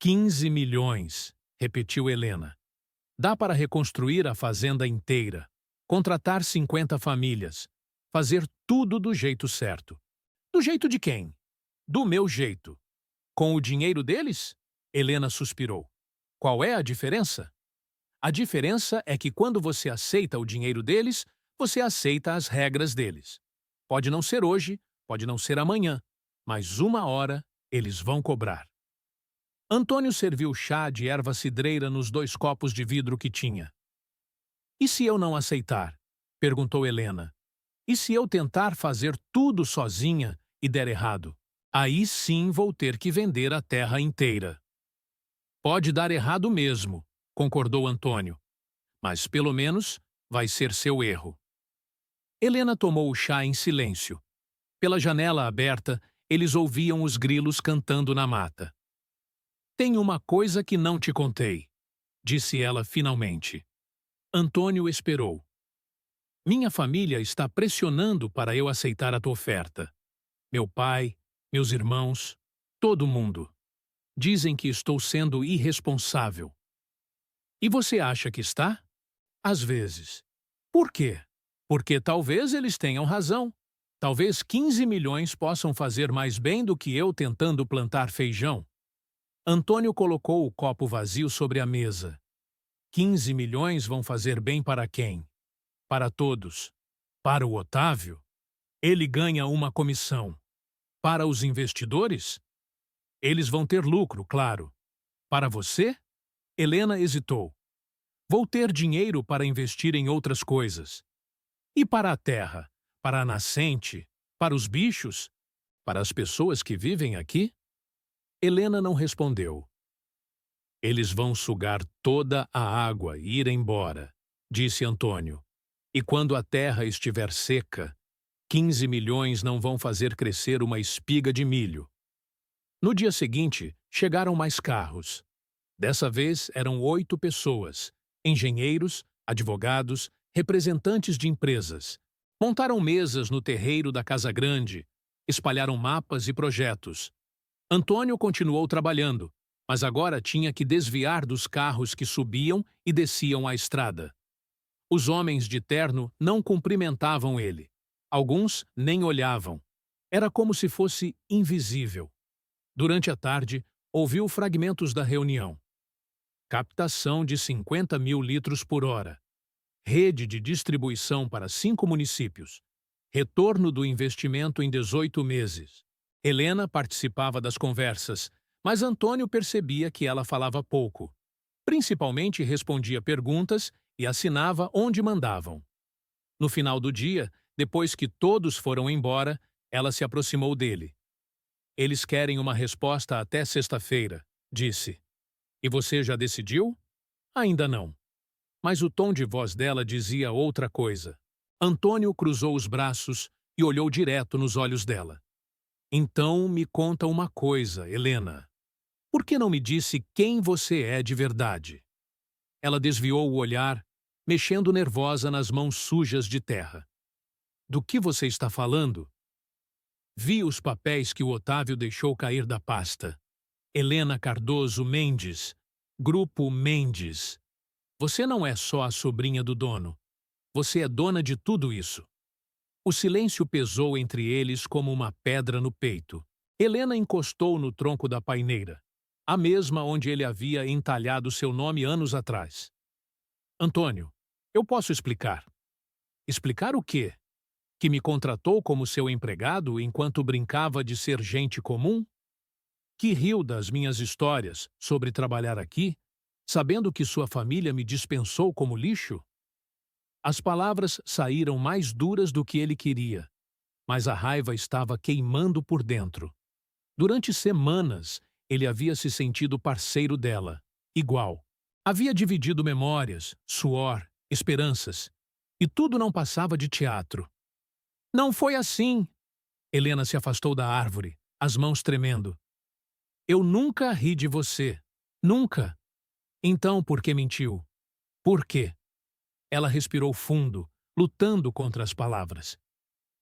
A: 15 milhões, repetiu Helena. Dá para reconstruir a fazenda inteira, contratar 50 famílias, fazer tudo do jeito certo. Do jeito de quem? Do meu jeito. Com o dinheiro deles? Helena suspirou. Qual é a diferença? A diferença é que quando você aceita o dinheiro deles, você aceita as regras deles. Pode não ser hoje, pode não ser amanhã, mas uma hora eles vão cobrar. Antônio serviu chá de erva cidreira nos 2 copos de vidro que tinha. E se eu não aceitar? Perguntou Helena. E se eu tentar fazer tudo sozinha e der errado? Aí sim vou ter que vender a terra inteira. Pode dar errado mesmo, concordou Antônio. Mas pelo menos vai ser seu erro. Helena tomou o chá em silêncio. Pela janela aberta, eles ouviam os grilos cantando na mata. Tenho uma coisa que não te contei, disse ela finalmente. Antônio esperou. Minha família está pressionando para eu aceitar a tua oferta. Meu pai, meus irmãos, todo mundo. Dizem que estou sendo irresponsável. E você acha que está? Às vezes. Por quê? Porque talvez eles tenham razão. Talvez 15 milhões possam fazer mais bem do que eu tentando plantar feijão. Antônio colocou o copo vazio sobre a mesa. 15 milhões vão fazer bem para quem? Para todos. Para o Otávio? Ele ganha uma comissão. Para os investidores? Eles vão ter lucro, claro. Para você? Helena hesitou. Vou ter dinheiro para investir em outras coisas. E para a terra? Para a nascente? Para os bichos? Para as pessoas que vivem aqui? Helena não respondeu. Eles vão sugar toda a água e ir embora, disse Antônio. E quando a terra estiver seca, 15 milhões não vão fazer crescer uma espiga de milho. No dia seguinte, chegaram mais carros. Dessa vez eram 8 pessoas, engenheiros, advogados, representantes de empresas. Montaram mesas no terreiro da Casa Grande, espalharam mapas e projetos. Antônio continuou trabalhando, mas agora tinha que desviar dos carros que subiam e desciam a estrada. Os homens de terno não cumprimentavam ele. Alguns nem olhavam. Era como se fosse invisível. Durante a tarde, ouviu fragmentos da reunião. Captação de 50 mil litros por hora. Rede de distribuição para 5 municípios. Retorno do investimento em 18 meses. Helena participava das conversas, mas Antônio percebia que ela falava pouco. Principalmente respondia perguntas e assinava onde mandavam. No final do dia, depois que todos foram embora, ela se aproximou dele. Eles querem uma resposta até sexta-feira, disse. E você já decidiu? Ainda não. Mas o tom de voz dela dizia outra coisa. Antônio cruzou os braços e olhou direto nos olhos dela. Então me conta uma coisa, Helena. Por que não me disse quem você é de verdade? Ela desviou o olhar, mexendo nervosa nas mãos sujas de terra. Do que você está falando? Vi os papéis que o Otávio deixou cair da pasta. Helena Cardoso Mendes, Grupo Mendes. Você não é só a sobrinha do dono. Você é dona de tudo isso. O silêncio pesou entre eles como uma pedra no peito. Helena encostou no tronco da paineira, a mesma onde ele havia entalhado seu nome anos atrás. Antônio, eu posso explicar. Explicar o quê? Que me contratou como seu empregado enquanto brincava de ser gente comum? Que riu das minhas histórias sobre trabalhar aqui, sabendo que sua família me dispensou como lixo? As palavras saíram mais duras do que ele queria, mas a raiva estava queimando por dentro. Durante semanas, ele havia se sentido parceiro dela, igual. Havia dividido memórias, suor, esperanças, e tudo não passava de teatro. Não foi assim! Helena se afastou da árvore, as mãos tremendo. Eu nunca ri de você. Nunca. Então, por que mentiu? Por quê? Ela respirou fundo, lutando contra as palavras.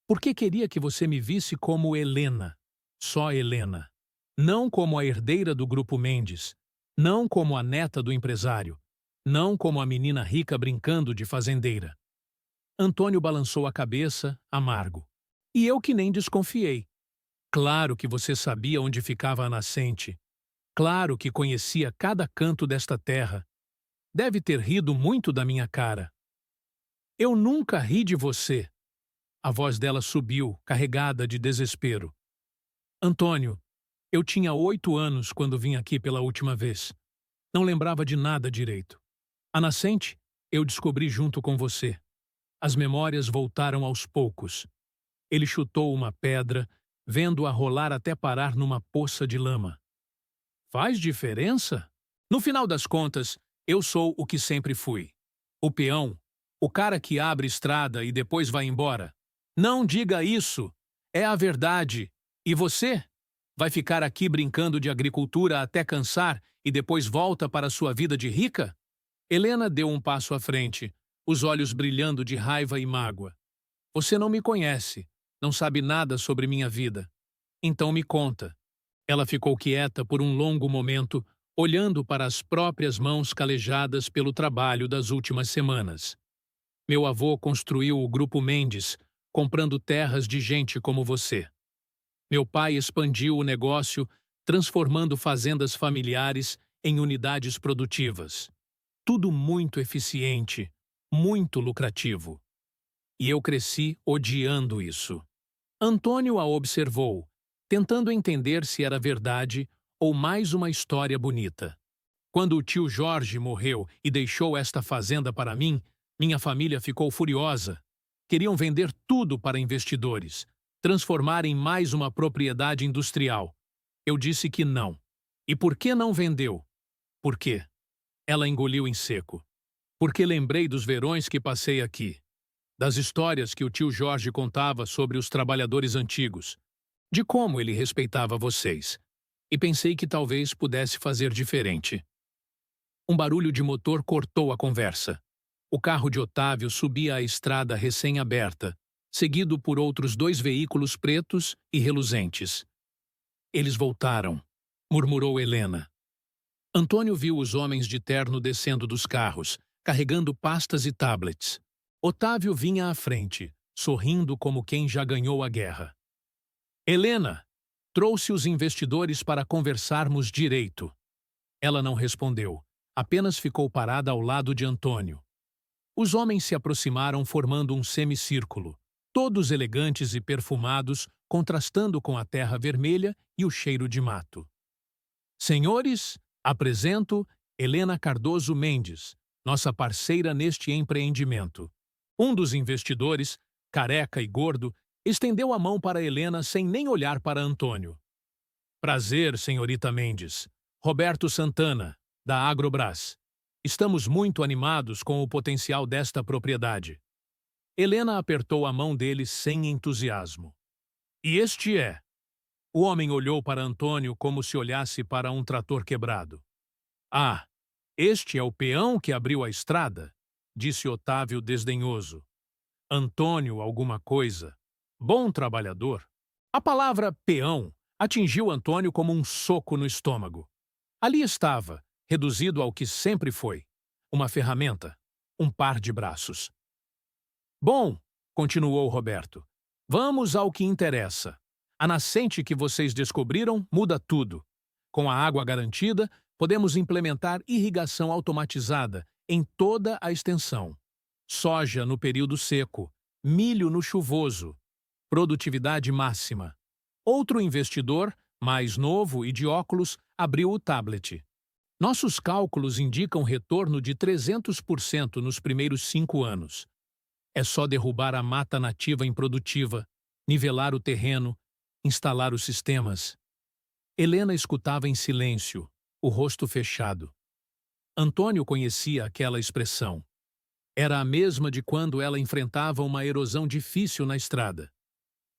A: Por que queria que você me visse como Helena? Só Helena. Não como a herdeira do Grupo Mendes. Não como a neta do empresário. Não como a menina rica brincando de fazendeira. Antônio balançou a cabeça, amargo. E eu que nem desconfiei. Claro que você sabia onde ficava a nascente. Claro que conhecia cada canto desta terra. Deve ter rido muito da minha cara. Eu nunca ri de você. A voz dela subiu, carregada de desespero. Antônio, eu tinha 8 anos quando vim aqui pela última vez. Não lembrava de nada direito. A nascente, eu descobri junto com você. As memórias voltaram aos poucos. Ele chutou uma pedra, vendo-a rolar até parar numa poça de lama. Faz diferença? No final das contas, eu sou o que sempre fui. O peão. O cara que abre estrada e depois vai embora. Não diga isso. É a verdade. E você? Vai ficar aqui brincando de agricultura até cansar e depois volta para sua vida de rica? Helena deu um passo à frente, os olhos brilhando de raiva e mágoa. Você não me conhece, não sabe nada sobre minha vida. Então me conta. Ela ficou quieta por um longo momento, olhando para as próprias mãos calejadas pelo trabalho das últimas semanas. Meu avô construiu o Grupo Mendes comprando terras de gente como você. Meu pai expandiu o negócio, transformando fazendas familiares em unidades produtivas. Tudo muito eficiente, muito lucrativo. E eu cresci odiando isso. Antônio a observou, tentando entender se era verdade ou mais uma história bonita. Quando o tio Jorge morreu e deixou esta fazenda para mim, minha família ficou furiosa. Queriam vender tudo para investidores, transformar em mais uma propriedade industrial. Eu disse que não. E por que não vendeu? Por quê? Ela engoliu em seco. Porque lembrei dos verões que passei aqui, das histórias que o tio Jorge contava sobre os trabalhadores antigos, de como ele respeitava vocês. E pensei que talvez pudesse fazer diferente. Um barulho de motor cortou a conversa. O carro de Otávio subia a estrada recém-aberta, seguido por outros 2 veículos pretos e reluzentes. Eles voltaram, murmurou Helena. Antônio viu os homens de terno descendo dos carros, carregando pastas e tablets. Otávio vinha à frente, sorrindo como quem já ganhou a guerra. Helena, trouxe os investidores para conversarmos direito. Ela não respondeu, apenas ficou parada ao lado de Antônio. Os homens se aproximaram formando um semicírculo, todos elegantes e perfumados, contrastando com a terra vermelha e o cheiro de mato. Senhores, apresento Helena Cardoso Mendes, nossa parceira neste empreendimento. Um dos investidores, careca e gordo, estendeu a mão para Helena sem nem olhar para Antônio. Prazer, senhorita Mendes. Roberto Santana, da Agrobras. Estamos muito animados com o potencial desta propriedade. Helena apertou a mão dele sem entusiasmo. E este é? O homem olhou para Antônio como se olhasse para um trator quebrado. Ah, este é o peão que abriu a estrada? Disse Otávio desdenhoso. Antônio alguma coisa. Bom trabalhador. A palavra peão atingiu Antônio como um soco no estômago. Ali estava, reduzido ao que sempre foi. Uma ferramenta, um par de braços. Bom, continuou Roberto, vamos ao que interessa. A nascente que vocês descobriram muda tudo. Com a água garantida, podemos implementar irrigação automatizada em toda a extensão. Soja no período seco, milho no chuvoso. Produtividade máxima. Outro investidor, mais novo e de óculos, abriu o tablet. Nossos cálculos indicam retorno de 300% nos primeiros 5 anos. É só derrubar a mata nativa improdutiva, nivelar o terreno, instalar os sistemas. Helena escutava em silêncio, o rosto fechado. Antônio conhecia aquela expressão. Era a mesma de quando ela enfrentava uma erosão difícil na estrada.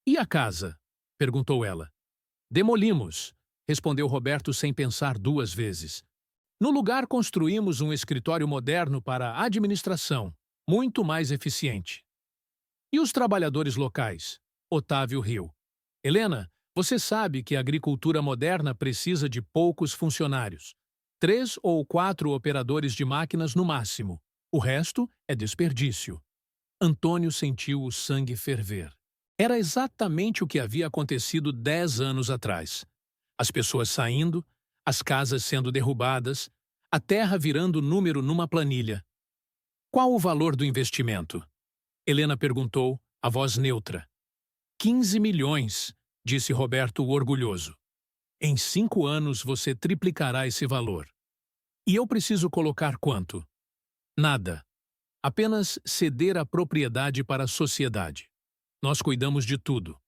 A: E a casa? Perguntou ela. Demolimos, respondeu Roberto sem pensar 2 vezes. No lugar construímos um escritório moderno para a administração, muito mais eficiente. E os trabalhadores locais? Otávio riu. Helena, você sabe que a agricultura moderna precisa de poucos funcionários. 3 ou 4 operadores de máquinas no máximo. O resto é desperdício. Antônio sentiu o sangue ferver. Era exatamente o que havia acontecido 10 anos atrás. As pessoas saindo, as casas sendo derrubadas, a terra virando número numa planilha. Qual o valor do investimento? Helena perguntou, a voz neutra. 15 milhões, disse Roberto orgulhoso. Em 5 anos você triplicará esse valor. E eu preciso colocar quanto? Nada. Apenas ceder a propriedade para a sociedade. Nós cuidamos de tudo.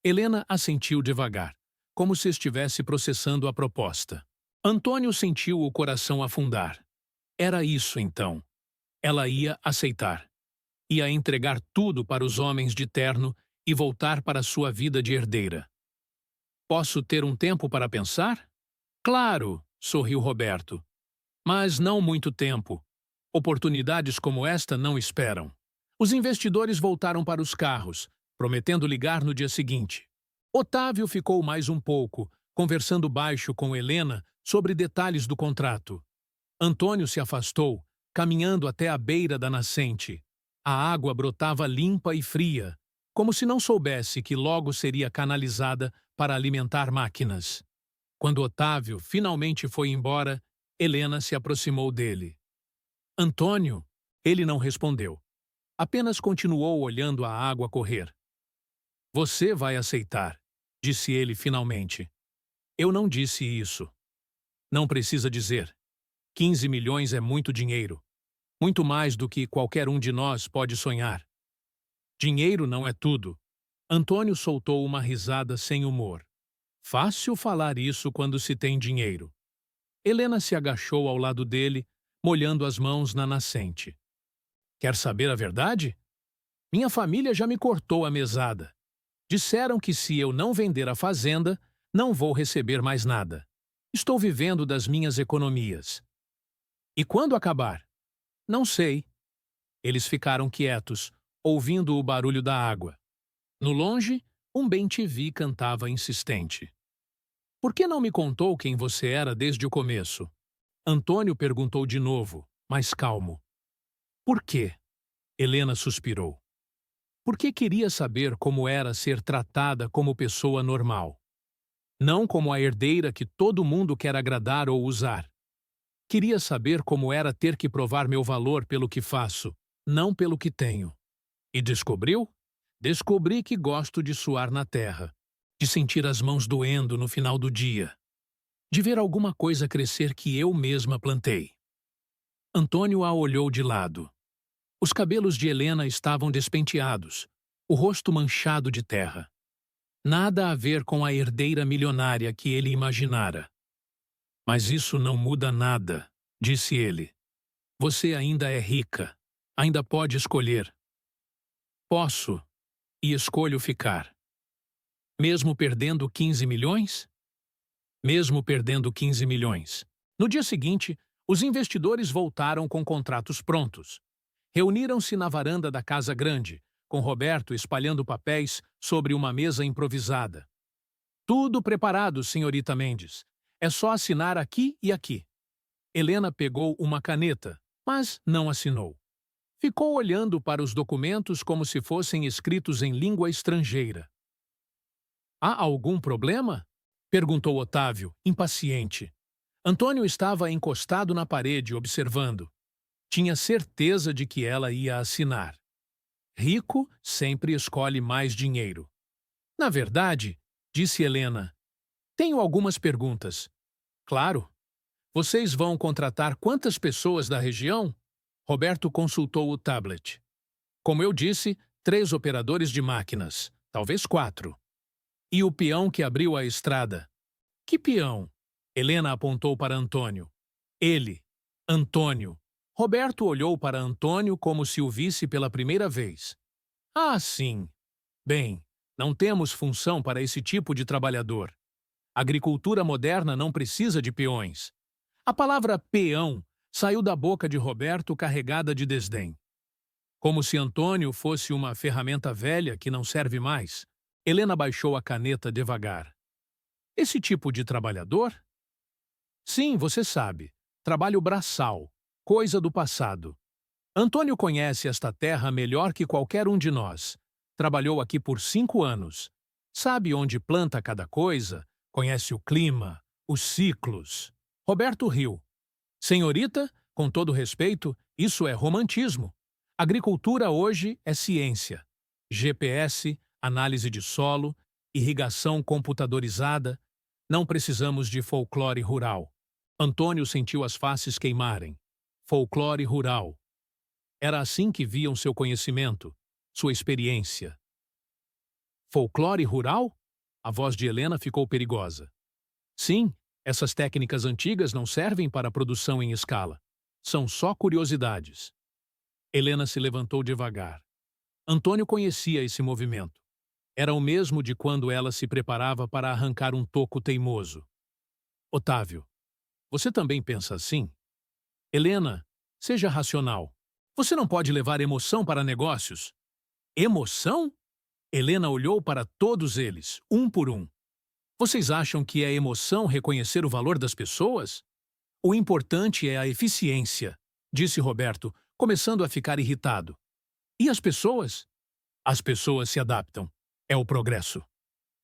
A: Helena assentiu devagar, como se estivesse processando a proposta. Antônio sentiu o coração afundar. Era isso, então. Ela ia aceitar. Ia entregar tudo para os homens de terno e voltar para sua vida de herdeira. Posso ter um tempo para pensar? Claro, sorriu Roberto. Mas não muito tempo. Oportunidades como esta não esperam. Os investidores voltaram para os carros, prometendo ligar no dia seguinte. Otávio ficou mais um pouco, conversando baixo com Helena sobre detalhes do contrato. Antônio se afastou, caminhando até a beira da nascente. A água brotava limpa e fria. como se não soubesse que logo seria canalizada para alimentar máquinas. Quando Otávio finalmente foi embora, Helena se aproximou dele. Antônio? Ele não respondeu. Apenas continuou olhando a água correr. Você vai aceitar, disse ele finalmente. Eu não disse isso. Não precisa dizer. 15 milhões é muito dinheiro. Muito mais do que qualquer um de nós pode sonhar. Dinheiro não é tudo. Antônio soltou uma risada sem humor. Fácil falar isso quando se tem dinheiro. Helena se agachou ao lado dele, molhando as mãos na nascente. Quer saber a verdade? Minha família já me cortou a mesada. Disseram que se eu não vender a fazenda, não vou receber mais nada. Estou vivendo das minhas economias. E quando acabar? Não sei. Eles ficaram quietos, ouvindo o barulho da água. No longe, um bem-te-vi cantava insistente. Por que não me contou quem você era desde o começo? Antônio perguntou de novo, mais calmo. Por quê? Helena suspirou. Porque queria saber como era ser tratada como pessoa normal. Não como a herdeira que todo mundo quer agradar ou usar. Queria saber como era ter que provar meu valor pelo que faço, não pelo que tenho. E descobriu? Descobri que gosto de suar na terra, de sentir as mãos doendo no final do dia, de ver alguma coisa crescer que eu mesma plantei. Antônio a olhou de lado. Os cabelos de Helena estavam despenteados, o rosto manchado de terra. Nada a ver com a herdeira milionária que ele imaginara. Mas isso não muda nada, disse ele. Você ainda é rica, ainda pode escolher. Posso, e escolho ficar. Mesmo perdendo 15 milhões? Mesmo perdendo 15 milhões. No dia seguinte, os investidores voltaram com contratos prontos. Reuniram-se na varanda da Casa Grande, com Roberto espalhando papéis sobre uma mesa improvisada. Tudo preparado, senhorita Mendes. É só assinar aqui e aqui. Helena pegou uma caneta, mas não assinou. Ficou olhando para os documentos como se fossem escritos em língua estrangeira. Há algum problema? Perguntou Otávio, impaciente. Antônio estava encostado na parede, observando. Tinha certeza de que ela ia assinar. Rico sempre escolhe mais dinheiro. Na verdade, disse Helena, tenho algumas perguntas. Claro. Vocês vão contratar quantas pessoas da região? Roberto consultou o tablet. Como eu disse, 3 operadores de máquinas, talvez 4. E o peão que abriu a estrada. Que peão? Helena apontou para Antônio. Ele, Antônio. Roberto olhou para Antônio como se o visse pela primeira vez. Ah, sim. Bem, não temos função para esse tipo de trabalhador. A agricultura moderna não precisa de peões. A palavra peão saiu da boca de Roberto carregada de desdém. Como se Antônio fosse uma ferramenta velha que não serve mais, Helena baixou a caneta devagar. Esse tipo de trabalhador? Sim, você sabe. Trabalho braçal, coisa do passado. Antônio conhece esta terra melhor que qualquer um de nós. Trabalhou aqui por 5 anos. Sabe onde planta cada coisa, conhece o clima, os ciclos. Roberto riu. Senhorita, com todo respeito, isso é romantismo. Agricultura hoje é ciência. GPS, análise de solo, irrigação computadorizada. Não precisamos de folclore rural. Antônio sentiu as faces queimarem. Folclore rural. Era assim que viam seu conhecimento, sua experiência. Folclore rural? A voz de Helena ficou perigosa. Sim, essas técnicas antigas não servem para produção em escala. São só curiosidades. Helena se levantou devagar. Antônio conhecia esse movimento. Era o mesmo de quando ela se preparava para arrancar um toco teimoso. Otávio, você também pensa assim? Helena, seja racional. Você não pode levar emoção para negócios. Emoção? Helena olhou para todos eles, um por um. Vocês acham que é emoção reconhecer o valor das pessoas? O importante é a eficiência, disse Roberto, começando a ficar irritado. E as pessoas? As pessoas se adaptam. É o progresso.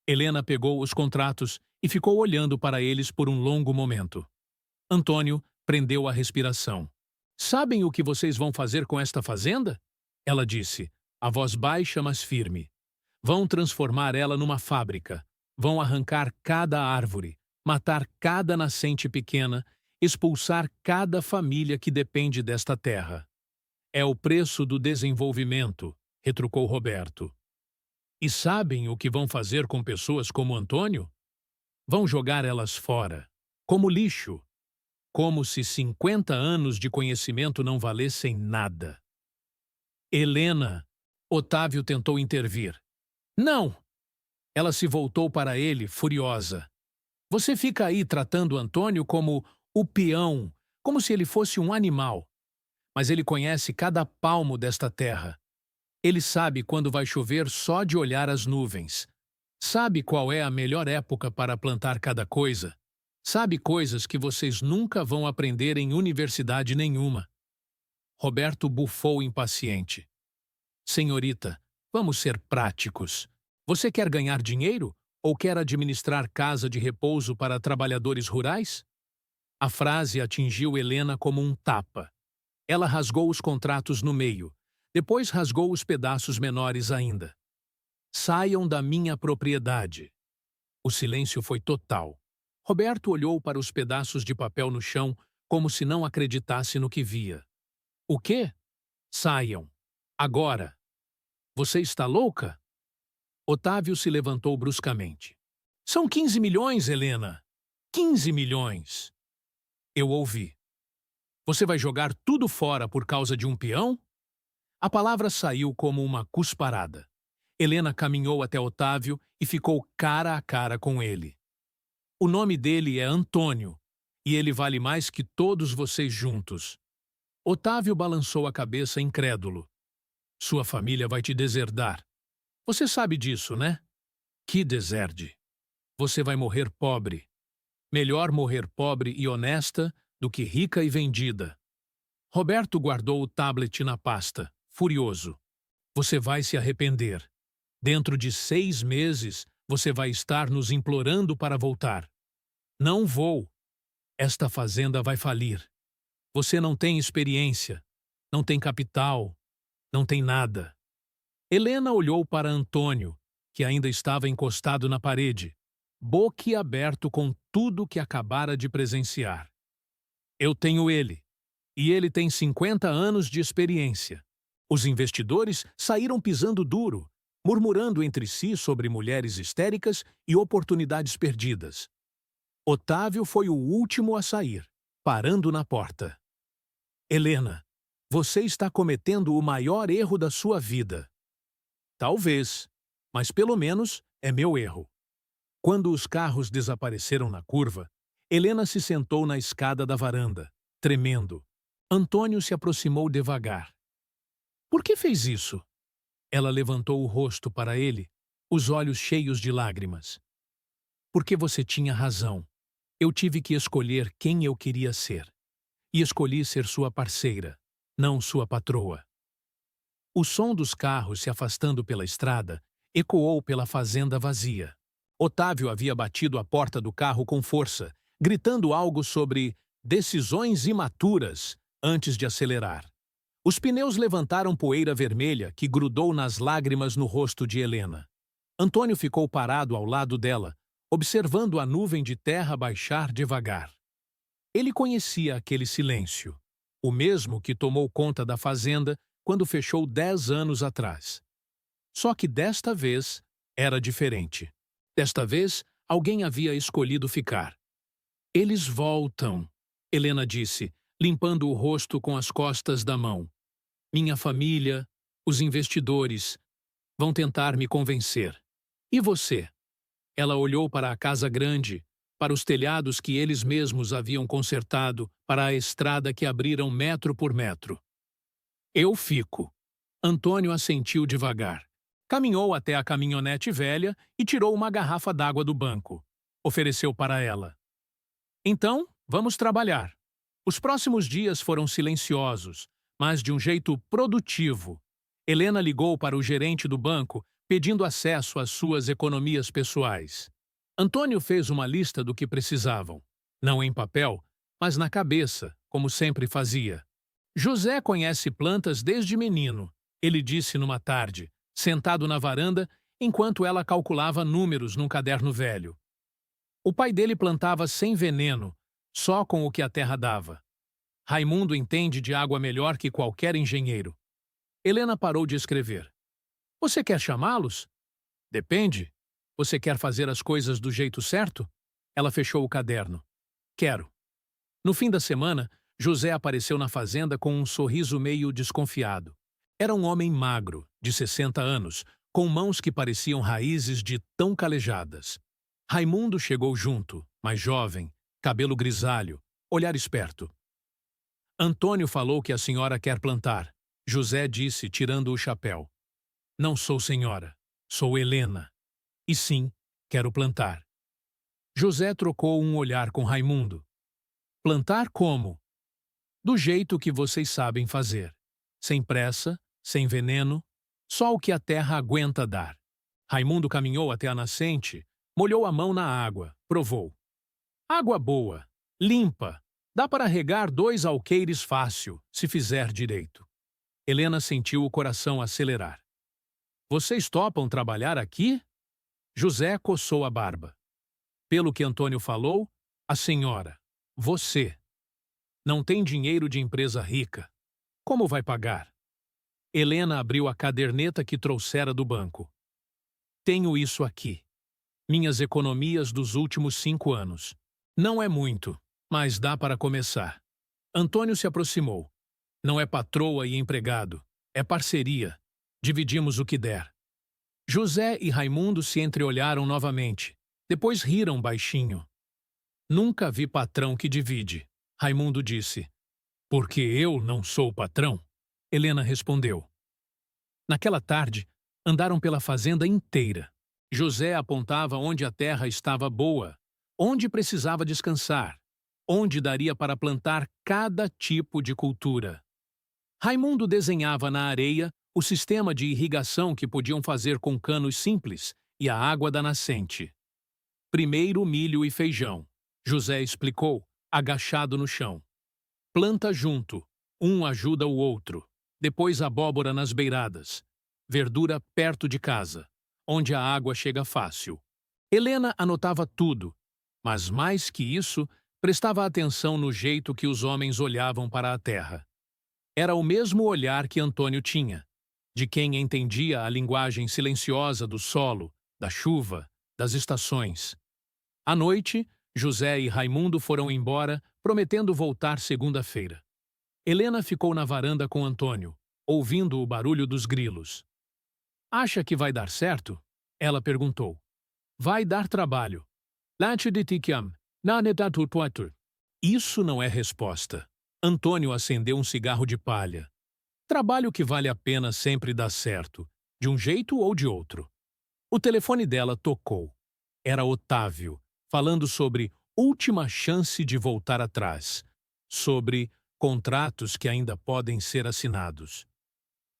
A: Helena pegou os contratos e ficou olhando para eles por um longo momento. Antônio prendeu a respiração. Sabem o que vocês vão fazer com esta fazenda? Ela disse, a voz baixa, mas firme. Vão transformar ela numa fábrica. Vão arrancar cada árvore, matar cada nascente pequena, expulsar cada família que depende desta terra. É o preço do desenvolvimento, retrucou Roberto. E sabem o que vão fazer com pessoas como Antônio? Vão jogar elas fora, como lixo, como se 50 anos de conhecimento não valessem nada. Helena, Otávio tentou intervir. Não! Ela se voltou para ele, furiosa. Você fica aí tratando Antônio como o peão, como se ele fosse um animal. Mas ele conhece cada palmo desta terra. Ele sabe quando vai chover só de olhar as nuvens. Sabe qual é a melhor época para plantar cada coisa. Sabe coisas que vocês nunca vão aprender em universidade nenhuma. Roberto bufou impaciente. Senhorita, vamos ser práticos. Você quer ganhar dinheiro ou quer administrar casa de repouso para trabalhadores rurais? A frase atingiu Helena como um tapa. Ela rasgou os contratos no meio. Depois rasgou os pedaços menores ainda. Saiam da minha propriedade. O silêncio foi total. Roberto olhou para os pedaços de papel no chão como se não acreditasse no que via. O quê? Saiam. Agora. Você está louca? Otávio se levantou bruscamente. São 15 milhões, Helena. 15 milhões. Eu ouvi. Você vai jogar tudo fora por causa de um peão? A palavra saiu como uma cusparada. Helena caminhou até Otávio e ficou cara a cara com ele. O nome dele é Antônio, e ele vale mais que todos vocês juntos. Otávio balançou a cabeça incrédulo. Sua família vai te deserdar. Você sabe disso, né? Que deserde. Você vai morrer pobre. Melhor morrer pobre e honesta do que rica e vendida. Roberto guardou o tablet na pasta, furioso. Você vai se arrepender. Dentro de 6 meses, você vai estar nos implorando para voltar. Não vou. Esta fazenda vai falir. Você não tem experiência, não tem capital, não tem nada. Helena olhou para Antônio, que ainda estava encostado na parede, boquiaberto com tudo que acabara de presenciar. Eu tenho ele, e ele tem 50 anos de experiência. Os investidores saíram pisando duro, murmurando entre si sobre mulheres histéricas e oportunidades perdidas. Otávio foi o último a sair, parando na porta. Helena, você está cometendo o maior erro da sua vida. Talvez, mas pelo menos é meu erro. Quando os carros desapareceram na curva, Helena se sentou na escada da varanda, tremendo. Antônio se aproximou devagar. Por que fez isso? Ela levantou o rosto para ele, os olhos cheios de lágrimas. Porque você tinha razão. Eu tive que escolher quem eu queria ser. E escolhi ser sua parceira, não sua patroa. O som dos carros se afastando pela estrada ecoou pela fazenda vazia. Otávio havia batido a porta do carro com força, gritando algo sobre decisões imaturas antes de acelerar. Os pneus levantaram poeira vermelha que grudou nas lágrimas no rosto de Helena. Antônio ficou parado ao lado dela, observando a nuvem de terra baixar devagar. Ele conhecia aquele silêncio, o mesmo que tomou conta da fazenda quando fechou 10 anos atrás. Só que desta vez era diferente. Desta vez, alguém havia escolhido ficar. Eles voltam, Helena disse, limpando o rosto com as costas da mão. Minha família, os investidores, vão tentar me convencer. E você? Ela olhou para a casa grande, para os telhados que eles mesmos haviam consertado, para a estrada que abriram metro por metro. Eu fico. Antônio assentiu devagar. Caminhou até a caminhonete velha e tirou uma garrafa d'água do banco. Ofereceu para ela. Então, vamos trabalhar. Os próximos dias foram silenciosos, mas de um jeito produtivo. Helena ligou para o gerente do banco, pedindo acesso às suas economias pessoais. Antônio fez uma lista do que precisavam, não em papel, mas na cabeça, como sempre fazia. José conhece plantas desde menino, ele disse numa tarde, sentado na varanda, enquanto ela calculava números num caderno velho. O pai dele plantava sem veneno, só com o que a terra dava. Raimundo entende de água melhor que qualquer engenheiro. Helena parou de escrever. Você quer chamá-los? Depende. Você quer fazer as coisas do jeito certo? Ela fechou o caderno. Quero. No fim da semana, José apareceu na fazenda com um sorriso meio desconfiado. Era um homem magro, de 60 anos, com mãos que pareciam raízes de tão calejadas. Raimundo chegou junto, mais jovem, cabelo grisalho, olhar esperto. Antônio falou que a senhora quer plantar. José disse, tirando o chapéu. Não sou senhora, sou Helena. E sim, quero plantar. José trocou um olhar com Raimundo. Plantar como? Do jeito que vocês sabem fazer. Sem pressa, sem veneno, só o que a terra aguenta dar. Raimundo caminhou até a nascente, molhou a mão na água, provou. Água boa, limpa, dá para regar 2 alqueires fácil, se fizer direito. Helena sentiu o coração acelerar. Vocês topam trabalhar aqui? José coçou a barba. Pelo que Antônio falou, a senhora, você, não tem dinheiro de empresa rica. Como vai pagar? Helena abriu a caderneta que trouxera do banco. Tenho isso aqui. Minhas economias dos últimos 5 anos. Não é muito, mas dá para começar. Antônio se aproximou. Não é patroa e empregado, é parceria. Dividimos o que der. José e Raimundo se entreolharam novamente. Depois riram baixinho. Nunca vi patrão que divide, Raimundo disse. Porque eu não sou patrão? Helena respondeu. Naquela tarde, andaram pela fazenda inteira. José apontava onde a terra estava boa, onde precisava descansar, onde daria para plantar cada tipo de cultura. Raimundo desenhava na areia o sistema de irrigação que podiam fazer com canos simples e a água da nascente. Primeiro milho e feijão, José explicou, agachado no chão. Planta junto, um ajuda o outro. Depois abóbora nas beiradas. Verdura perto de casa, onde a água chega fácil. Helena anotava tudo, mas mais que isso, prestava atenção no jeito que os homens olhavam para a terra. Era o mesmo olhar que Antônio tinha, de quem entendia a linguagem silenciosa do solo, da chuva, das estações. À noite, José e Raimundo foram embora, prometendo voltar segunda-feira. Helena ficou na varanda com Antônio, ouvindo o barulho dos grilos. Acha que vai dar certo? Ela perguntou. Vai dar trabalho. Isso não é resposta. Antônio acendeu um cigarro de palha. Trabalho que vale a pena sempre dá certo, de um jeito ou de outro. O telefone dela tocou. Era Otávio, falando sobre última chance de voltar atrás, sobre contratos que ainda podem ser assinados.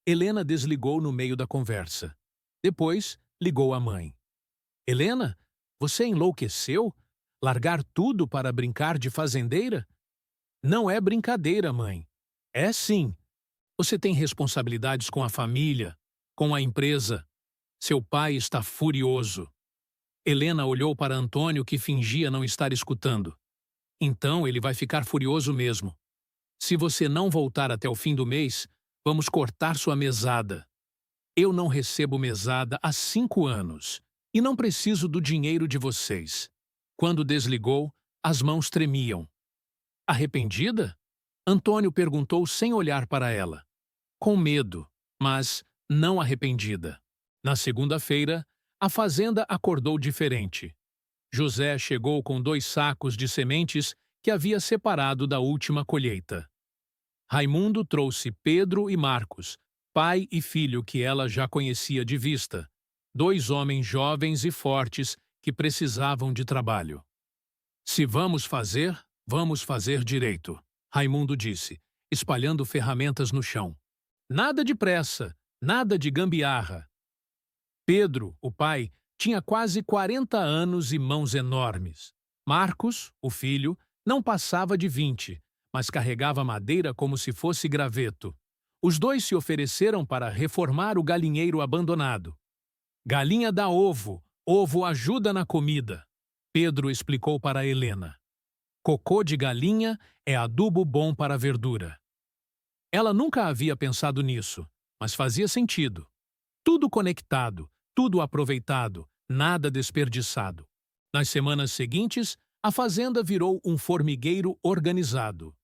A: Helena desligou no meio da conversa. Depois, ligou à mãe. Helena, você enlouqueceu? Largar tudo para brincar de fazendeira? Não é brincadeira, mãe. É sim. Você tem responsabilidades com a família, com a empresa. Seu pai está furioso. Helena olhou para Antônio, que fingia não estar escutando. Então ele vai ficar furioso mesmo. Se você não voltar até o fim do mês, vamos cortar sua mesada. Eu não recebo mesada há 5 anos e não preciso do dinheiro de vocês. Quando desligou, as mãos tremiam. Arrependida? Antônio perguntou sem olhar para ela. Com medo, mas não arrependida. Na segunda-feira, a fazenda acordou diferente. José chegou com 2 sacos de sementes que havia separado da última colheita. Raimundo trouxe Pedro e Marcos, pai e filho que ela já conhecia de vista, 2 homens jovens e fortes que precisavam de trabalho. Se vamos fazer direito, Raimundo disse, espalhando ferramentas no chão. Nada de pressa, Nada de gambiarra. Pedro, o pai, tinha quase 40 anos e mãos enormes. Marcos, o filho, não passava de 20, mas carregava madeira como se fosse graveto. Os dois se ofereceram para reformar o galinheiro abandonado. Galinha dá ovo, ovo ajuda na comida, Pedro explicou para Helena. Cocô de galinha é adubo bom para a verdura. Ela nunca havia pensado nisso, mas fazia sentido. Tudo conectado, tudo aproveitado, nada desperdiçado. Nas semanas seguintes, a fazenda virou um formigueiro organizado.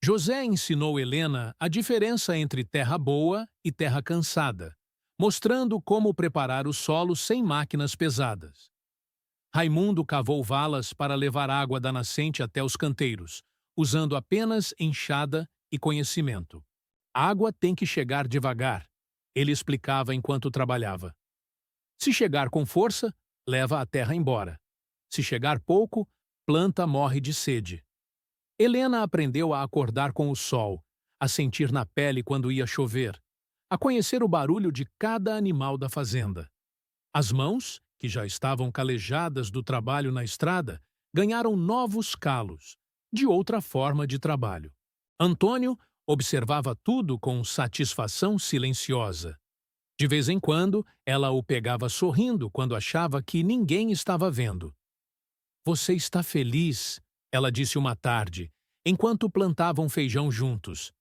A: José ensinou Helena a diferença entre terra boa e terra cansada, mostrando como preparar o solo sem máquinas pesadas. Raimundo cavou valas para levar água da nascente até os canteiros, usando apenas enxada e conhecimento. A água tem que chegar devagar, ele explicava enquanto trabalhava. Se chegar com força, leva a terra embora. Se chegar pouco, planta morre de sede. Helena aprendeu a acordar com o sol, a sentir na pele quando ia chover, a conhecer o barulho de cada animal da fazenda. As mãos, que já estavam calejadas do trabalho na estrada, ganharam novos calos, de outra forma de trabalho. Antônio observava tudo com satisfação silenciosa. De vez em quando, ela o pegava sorrindo quando achava que ninguém estava vendo. "Você está feliz?" ela disse uma tarde, enquanto plantavam feijão juntos.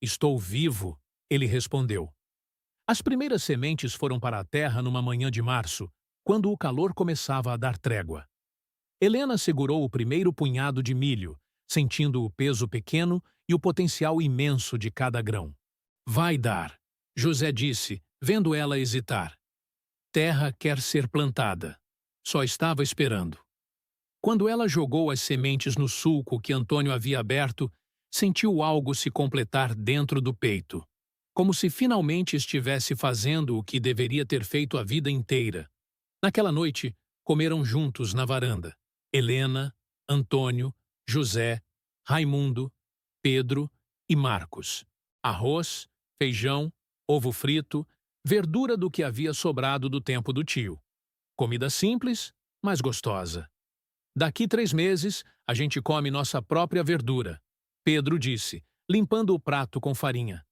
A: "Estou vivo", ele respondeu. As primeiras sementes foram para a terra numa manhã de março, quando o calor começava a dar trégua. Helena segurou o primeiro punhado de milho, sentindo o peso pequeno e o potencial imenso de cada grão. "Vai dar", José disse, vendo ela hesitar. Terra quer ser plantada. Só estava esperando. Quando ela jogou as sementes no sulco que Antônio havia aberto, sentiu algo se completar dentro do peito, como se finalmente estivesse fazendo o que deveria ter feito a vida inteira. Naquela noite, comeram juntos na varanda. Helena, Antônio, José, Raimundo, Pedro e Marcos. Arroz, feijão, ovo frito, verdura do que havia sobrado do tempo do tio. Comida simples, mas gostosa. "Daqui 3 meses, a gente come nossa própria verdura", Pedro disse, limpando o prato com farinha.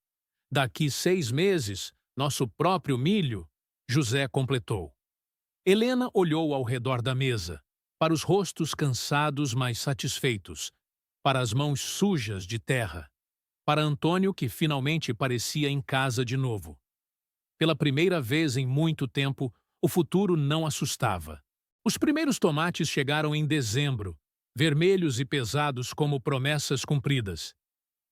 A: "Daqui 6 meses, nosso próprio milho", José completou. Helena olhou ao redor da mesa, para os rostos cansados mas satisfeitos, para as mãos sujas de terra, para Antônio que finalmente parecia em casa de novo. Pela primeira vez em muito tempo, o futuro não assustava. Os primeiros tomates chegaram em dezembro, vermelhos e pesados como promessas cumpridas.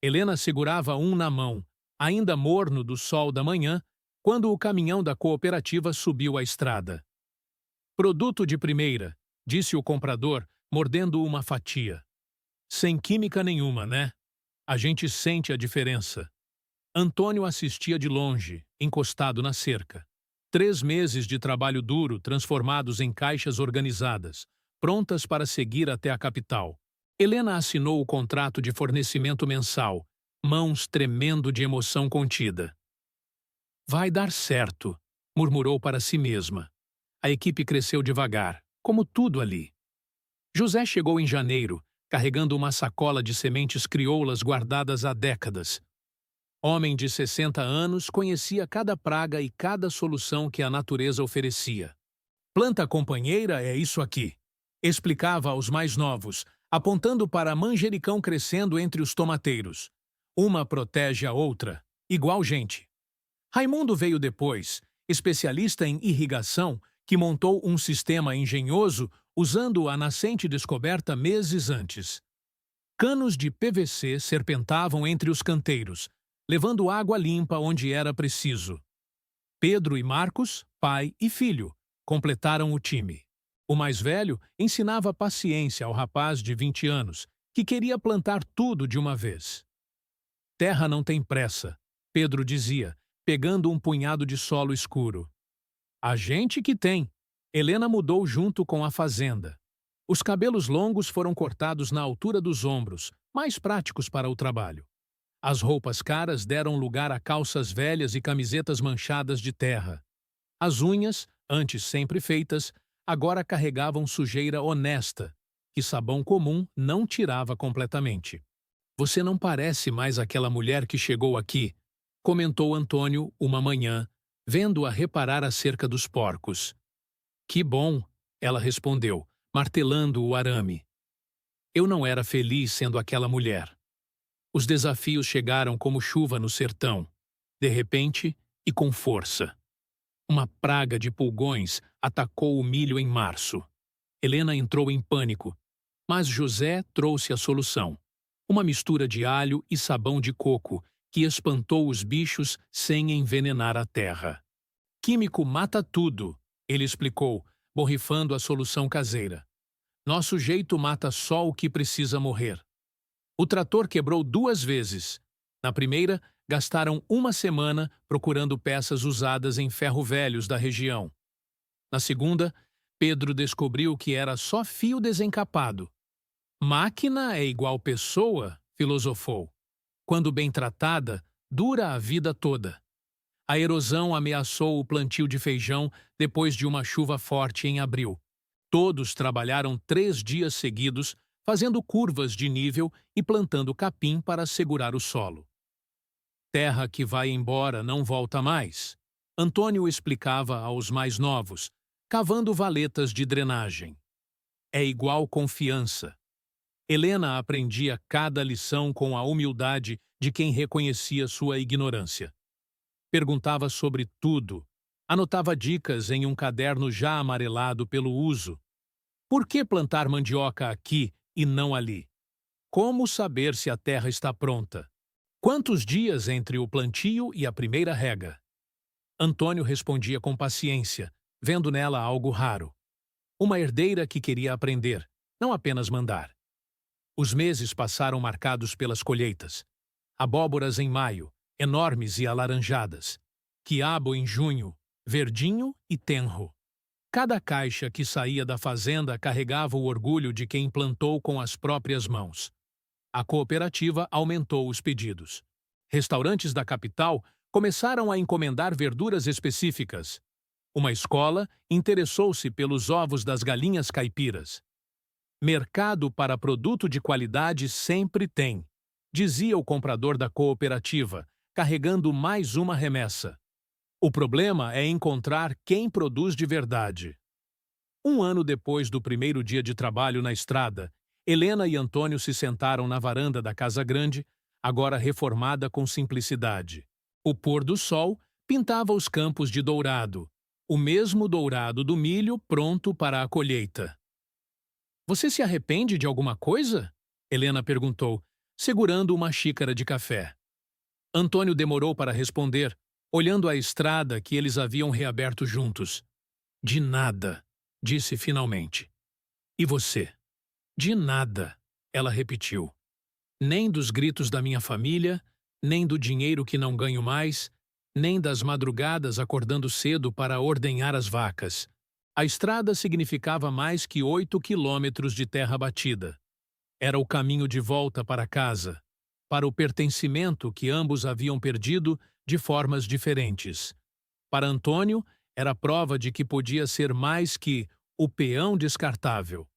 A: Helena segurava um na mão, ainda morno do sol da manhã, quando o caminhão da cooperativa subiu a estrada. "Produto de primeira", disse o comprador, mordendo uma fatia. "Sem química nenhuma, né? A gente sente a diferença." Antônio assistia de longe, encostado na cerca. 3 meses de trabalho duro transformados em caixas organizadas, prontas para seguir até a capital. Helena assinou o contrato de fornecimento mensal, mãos tremendo de emoção contida. "Vai dar certo", murmurou para si mesma. A equipe cresceu devagar, como tudo ali. José chegou em janeiro, carregando uma sacola de sementes crioulas guardadas há décadas. Homem de 60 anos, conhecia cada praga e cada solução que a natureza oferecia. "Planta companheira é isso aqui", explicava aos mais novos, apontando para manjericão crescendo entre os tomateiros. "Uma protege a outra, igual gente." Raimundo veio depois, especialista em irrigação, que montou um sistema engenhoso usando a nascente descoberta meses antes. Canos de PVC serpentavam entre os canteiros, levando água limpa onde era preciso. Pedro e Marcos, pai e filho, completaram o time. O mais velho ensinava paciência ao rapaz de 20 anos, que queria plantar tudo de uma vez. "Terra não tem pressa", Pedro dizia, pegando um punhado de solo escuro. "A gente que tem." Helena mudou junto com a fazenda. Os cabelos longos foram cortados na altura dos ombros, mais práticos para o trabalho. As roupas caras deram lugar a calças velhas e camisetas manchadas de terra. As unhas, antes sempre feitas, agora carregavam sujeira honesta, que sabão comum não tirava completamente. "Você não parece mais aquela mulher que chegou aqui", comentou Antônio uma manhã, vendo-a reparar acerca dos porcos. "Que bom", ela respondeu, martelando o arame. Eu não era feliz sendo aquela mulher. Os desafios chegaram como chuva no sertão, de repente e com força. Uma praga de pulgões atacou o milho em março. Helena entrou em pânico, mas José trouxe a solução. Uma mistura de alho e sabão de coco que espantou os bichos sem envenenar a terra. "Químico mata tudo", ele explicou, borrifando a solução caseira. "Nosso jeito mata só o que precisa morrer." O trator quebrou 2 vezes. Na primeira, gastaram uma semana procurando peças usadas em ferro-velhos da região. Na segunda, Pedro descobriu que era só fio desencapado. "Máquina é igual pessoa", filosofou. "Quando bem tratada, dura a vida toda." A erosão ameaçou o plantio de feijão depois de uma chuva forte em abril. Todos trabalharam 3 dias seguidos, fazendo curvas de nível e plantando capim para segurar o solo. "Terra que vai embora não volta mais", Antônio explicava aos mais novos, cavando valetas de drenagem. "É igual confiança." Helena aprendia cada lição com a humildade de quem reconhecia sua ignorância. Perguntava sobre tudo, anotava dicas em um caderno já amarelado pelo uso. Por que plantar mandioca aqui e não ali? Como saber se a terra está pronta? Quantos dias entre o plantio e a primeira rega? Antônio respondia com paciência, vendo nela algo raro. Uma herdeira que queria aprender, não apenas mandar. Os meses passaram marcados pelas colheitas. Abóboras em maio, enormes e alaranjadas. Quiabo em junho, verdinho e tenro. Cada caixa que saía da fazenda carregava o orgulho de quem plantou com as próprias mãos. A cooperativa aumentou os pedidos. Restaurantes da capital começaram a encomendar verduras específicas. Uma escola interessou-se pelos ovos das galinhas caipiras. "Mercado para produto de qualidade sempre tem", dizia o comprador da cooperativa, carregando mais uma remessa. "O problema é encontrar quem produz de verdade." 1 ano depois do primeiro dia de trabalho na estrada, Helena e Antônio se sentaram na varanda da casa grande, agora reformada com simplicidade. O pôr do sol pintava os campos de dourado, o mesmo dourado do milho pronto para a colheita. "Você se arrepende de alguma coisa?" Helena perguntou, segurando uma xícara de café. Antônio demorou para responder, olhando a estrada que eles haviam reaberto juntos. "De nada", disse finalmente. "E você?" "De nada", ela repetiu. "Nem dos gritos da minha família, nem do dinheiro que não ganho mais, nem das madrugadas acordando cedo para ordenhar as vacas." A estrada significava mais que 8 quilômetros de terra batida. Era o caminho de volta para casa, para o pertencimento que ambos haviam perdido de formas diferentes. Para Antônio, era prova de que podia ser mais que o peão descartável.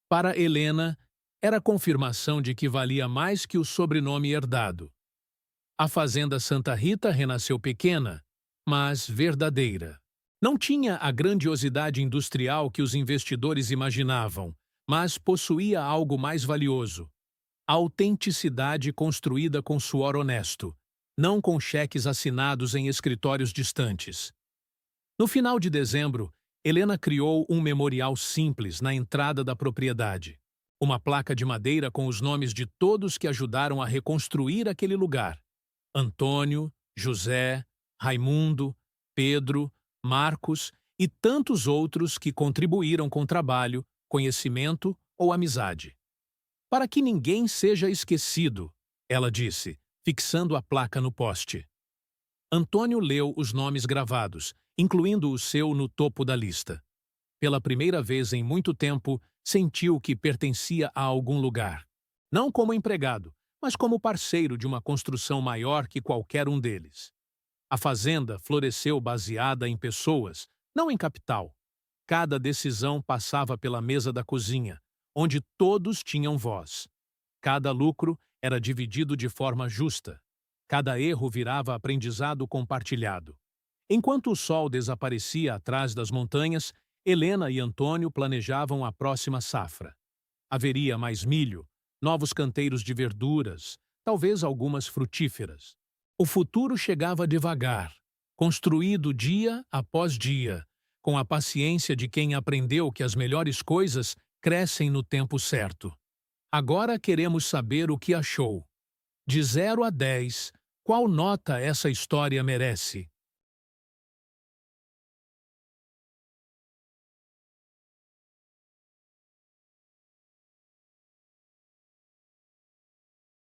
A: Para Helena, era confirmação de que valia mais que o sobrenome herdado. A fazenda Santa Rita renasceu pequena, mas verdadeira. Não tinha a grandiosidade industrial que os investidores imaginavam, mas possuía algo mais valioso: a autenticidade construída com suor honesto, não com cheques assinados em escritórios distantes. No final de dezembro, Helena criou um memorial simples na entrada da propriedade. Uma placa de madeira com os nomes de todos que ajudaram a reconstruir aquele lugar: Antônio, José, Raimundo, Pedro, Marcos e tantos outros que contribuíram com trabalho, conhecimento ou amizade. "Para que ninguém seja esquecido", ela disse, fixando a placa no poste. Antônio leu os nomes gravados, incluindo o seu no topo da lista. Pela primeira vez em muito tempo, sentiu que pertencia a algum lugar. Não como empregado, mas como parceiro de uma construção maior que qualquer um deles. A fazenda floresceu baseada em pessoas, não em capital. Cada decisão passava pela mesa da cozinha, onde todos tinham voz. Cada lucro era dividido de forma justa. Cada erro virava aprendizado compartilhado. Enquanto o sol desaparecia atrás das montanhas, Helena e Antônio planejavam a próxima safra. Haveria mais milho, novos canteiros de verduras, talvez algumas frutíferas. O futuro chegava devagar, construído dia após dia, com a paciência de quem aprendeu que as melhores coisas crescem no tempo certo. Agora queremos saber o que achou. De 0 a 10, qual nota essa história merece?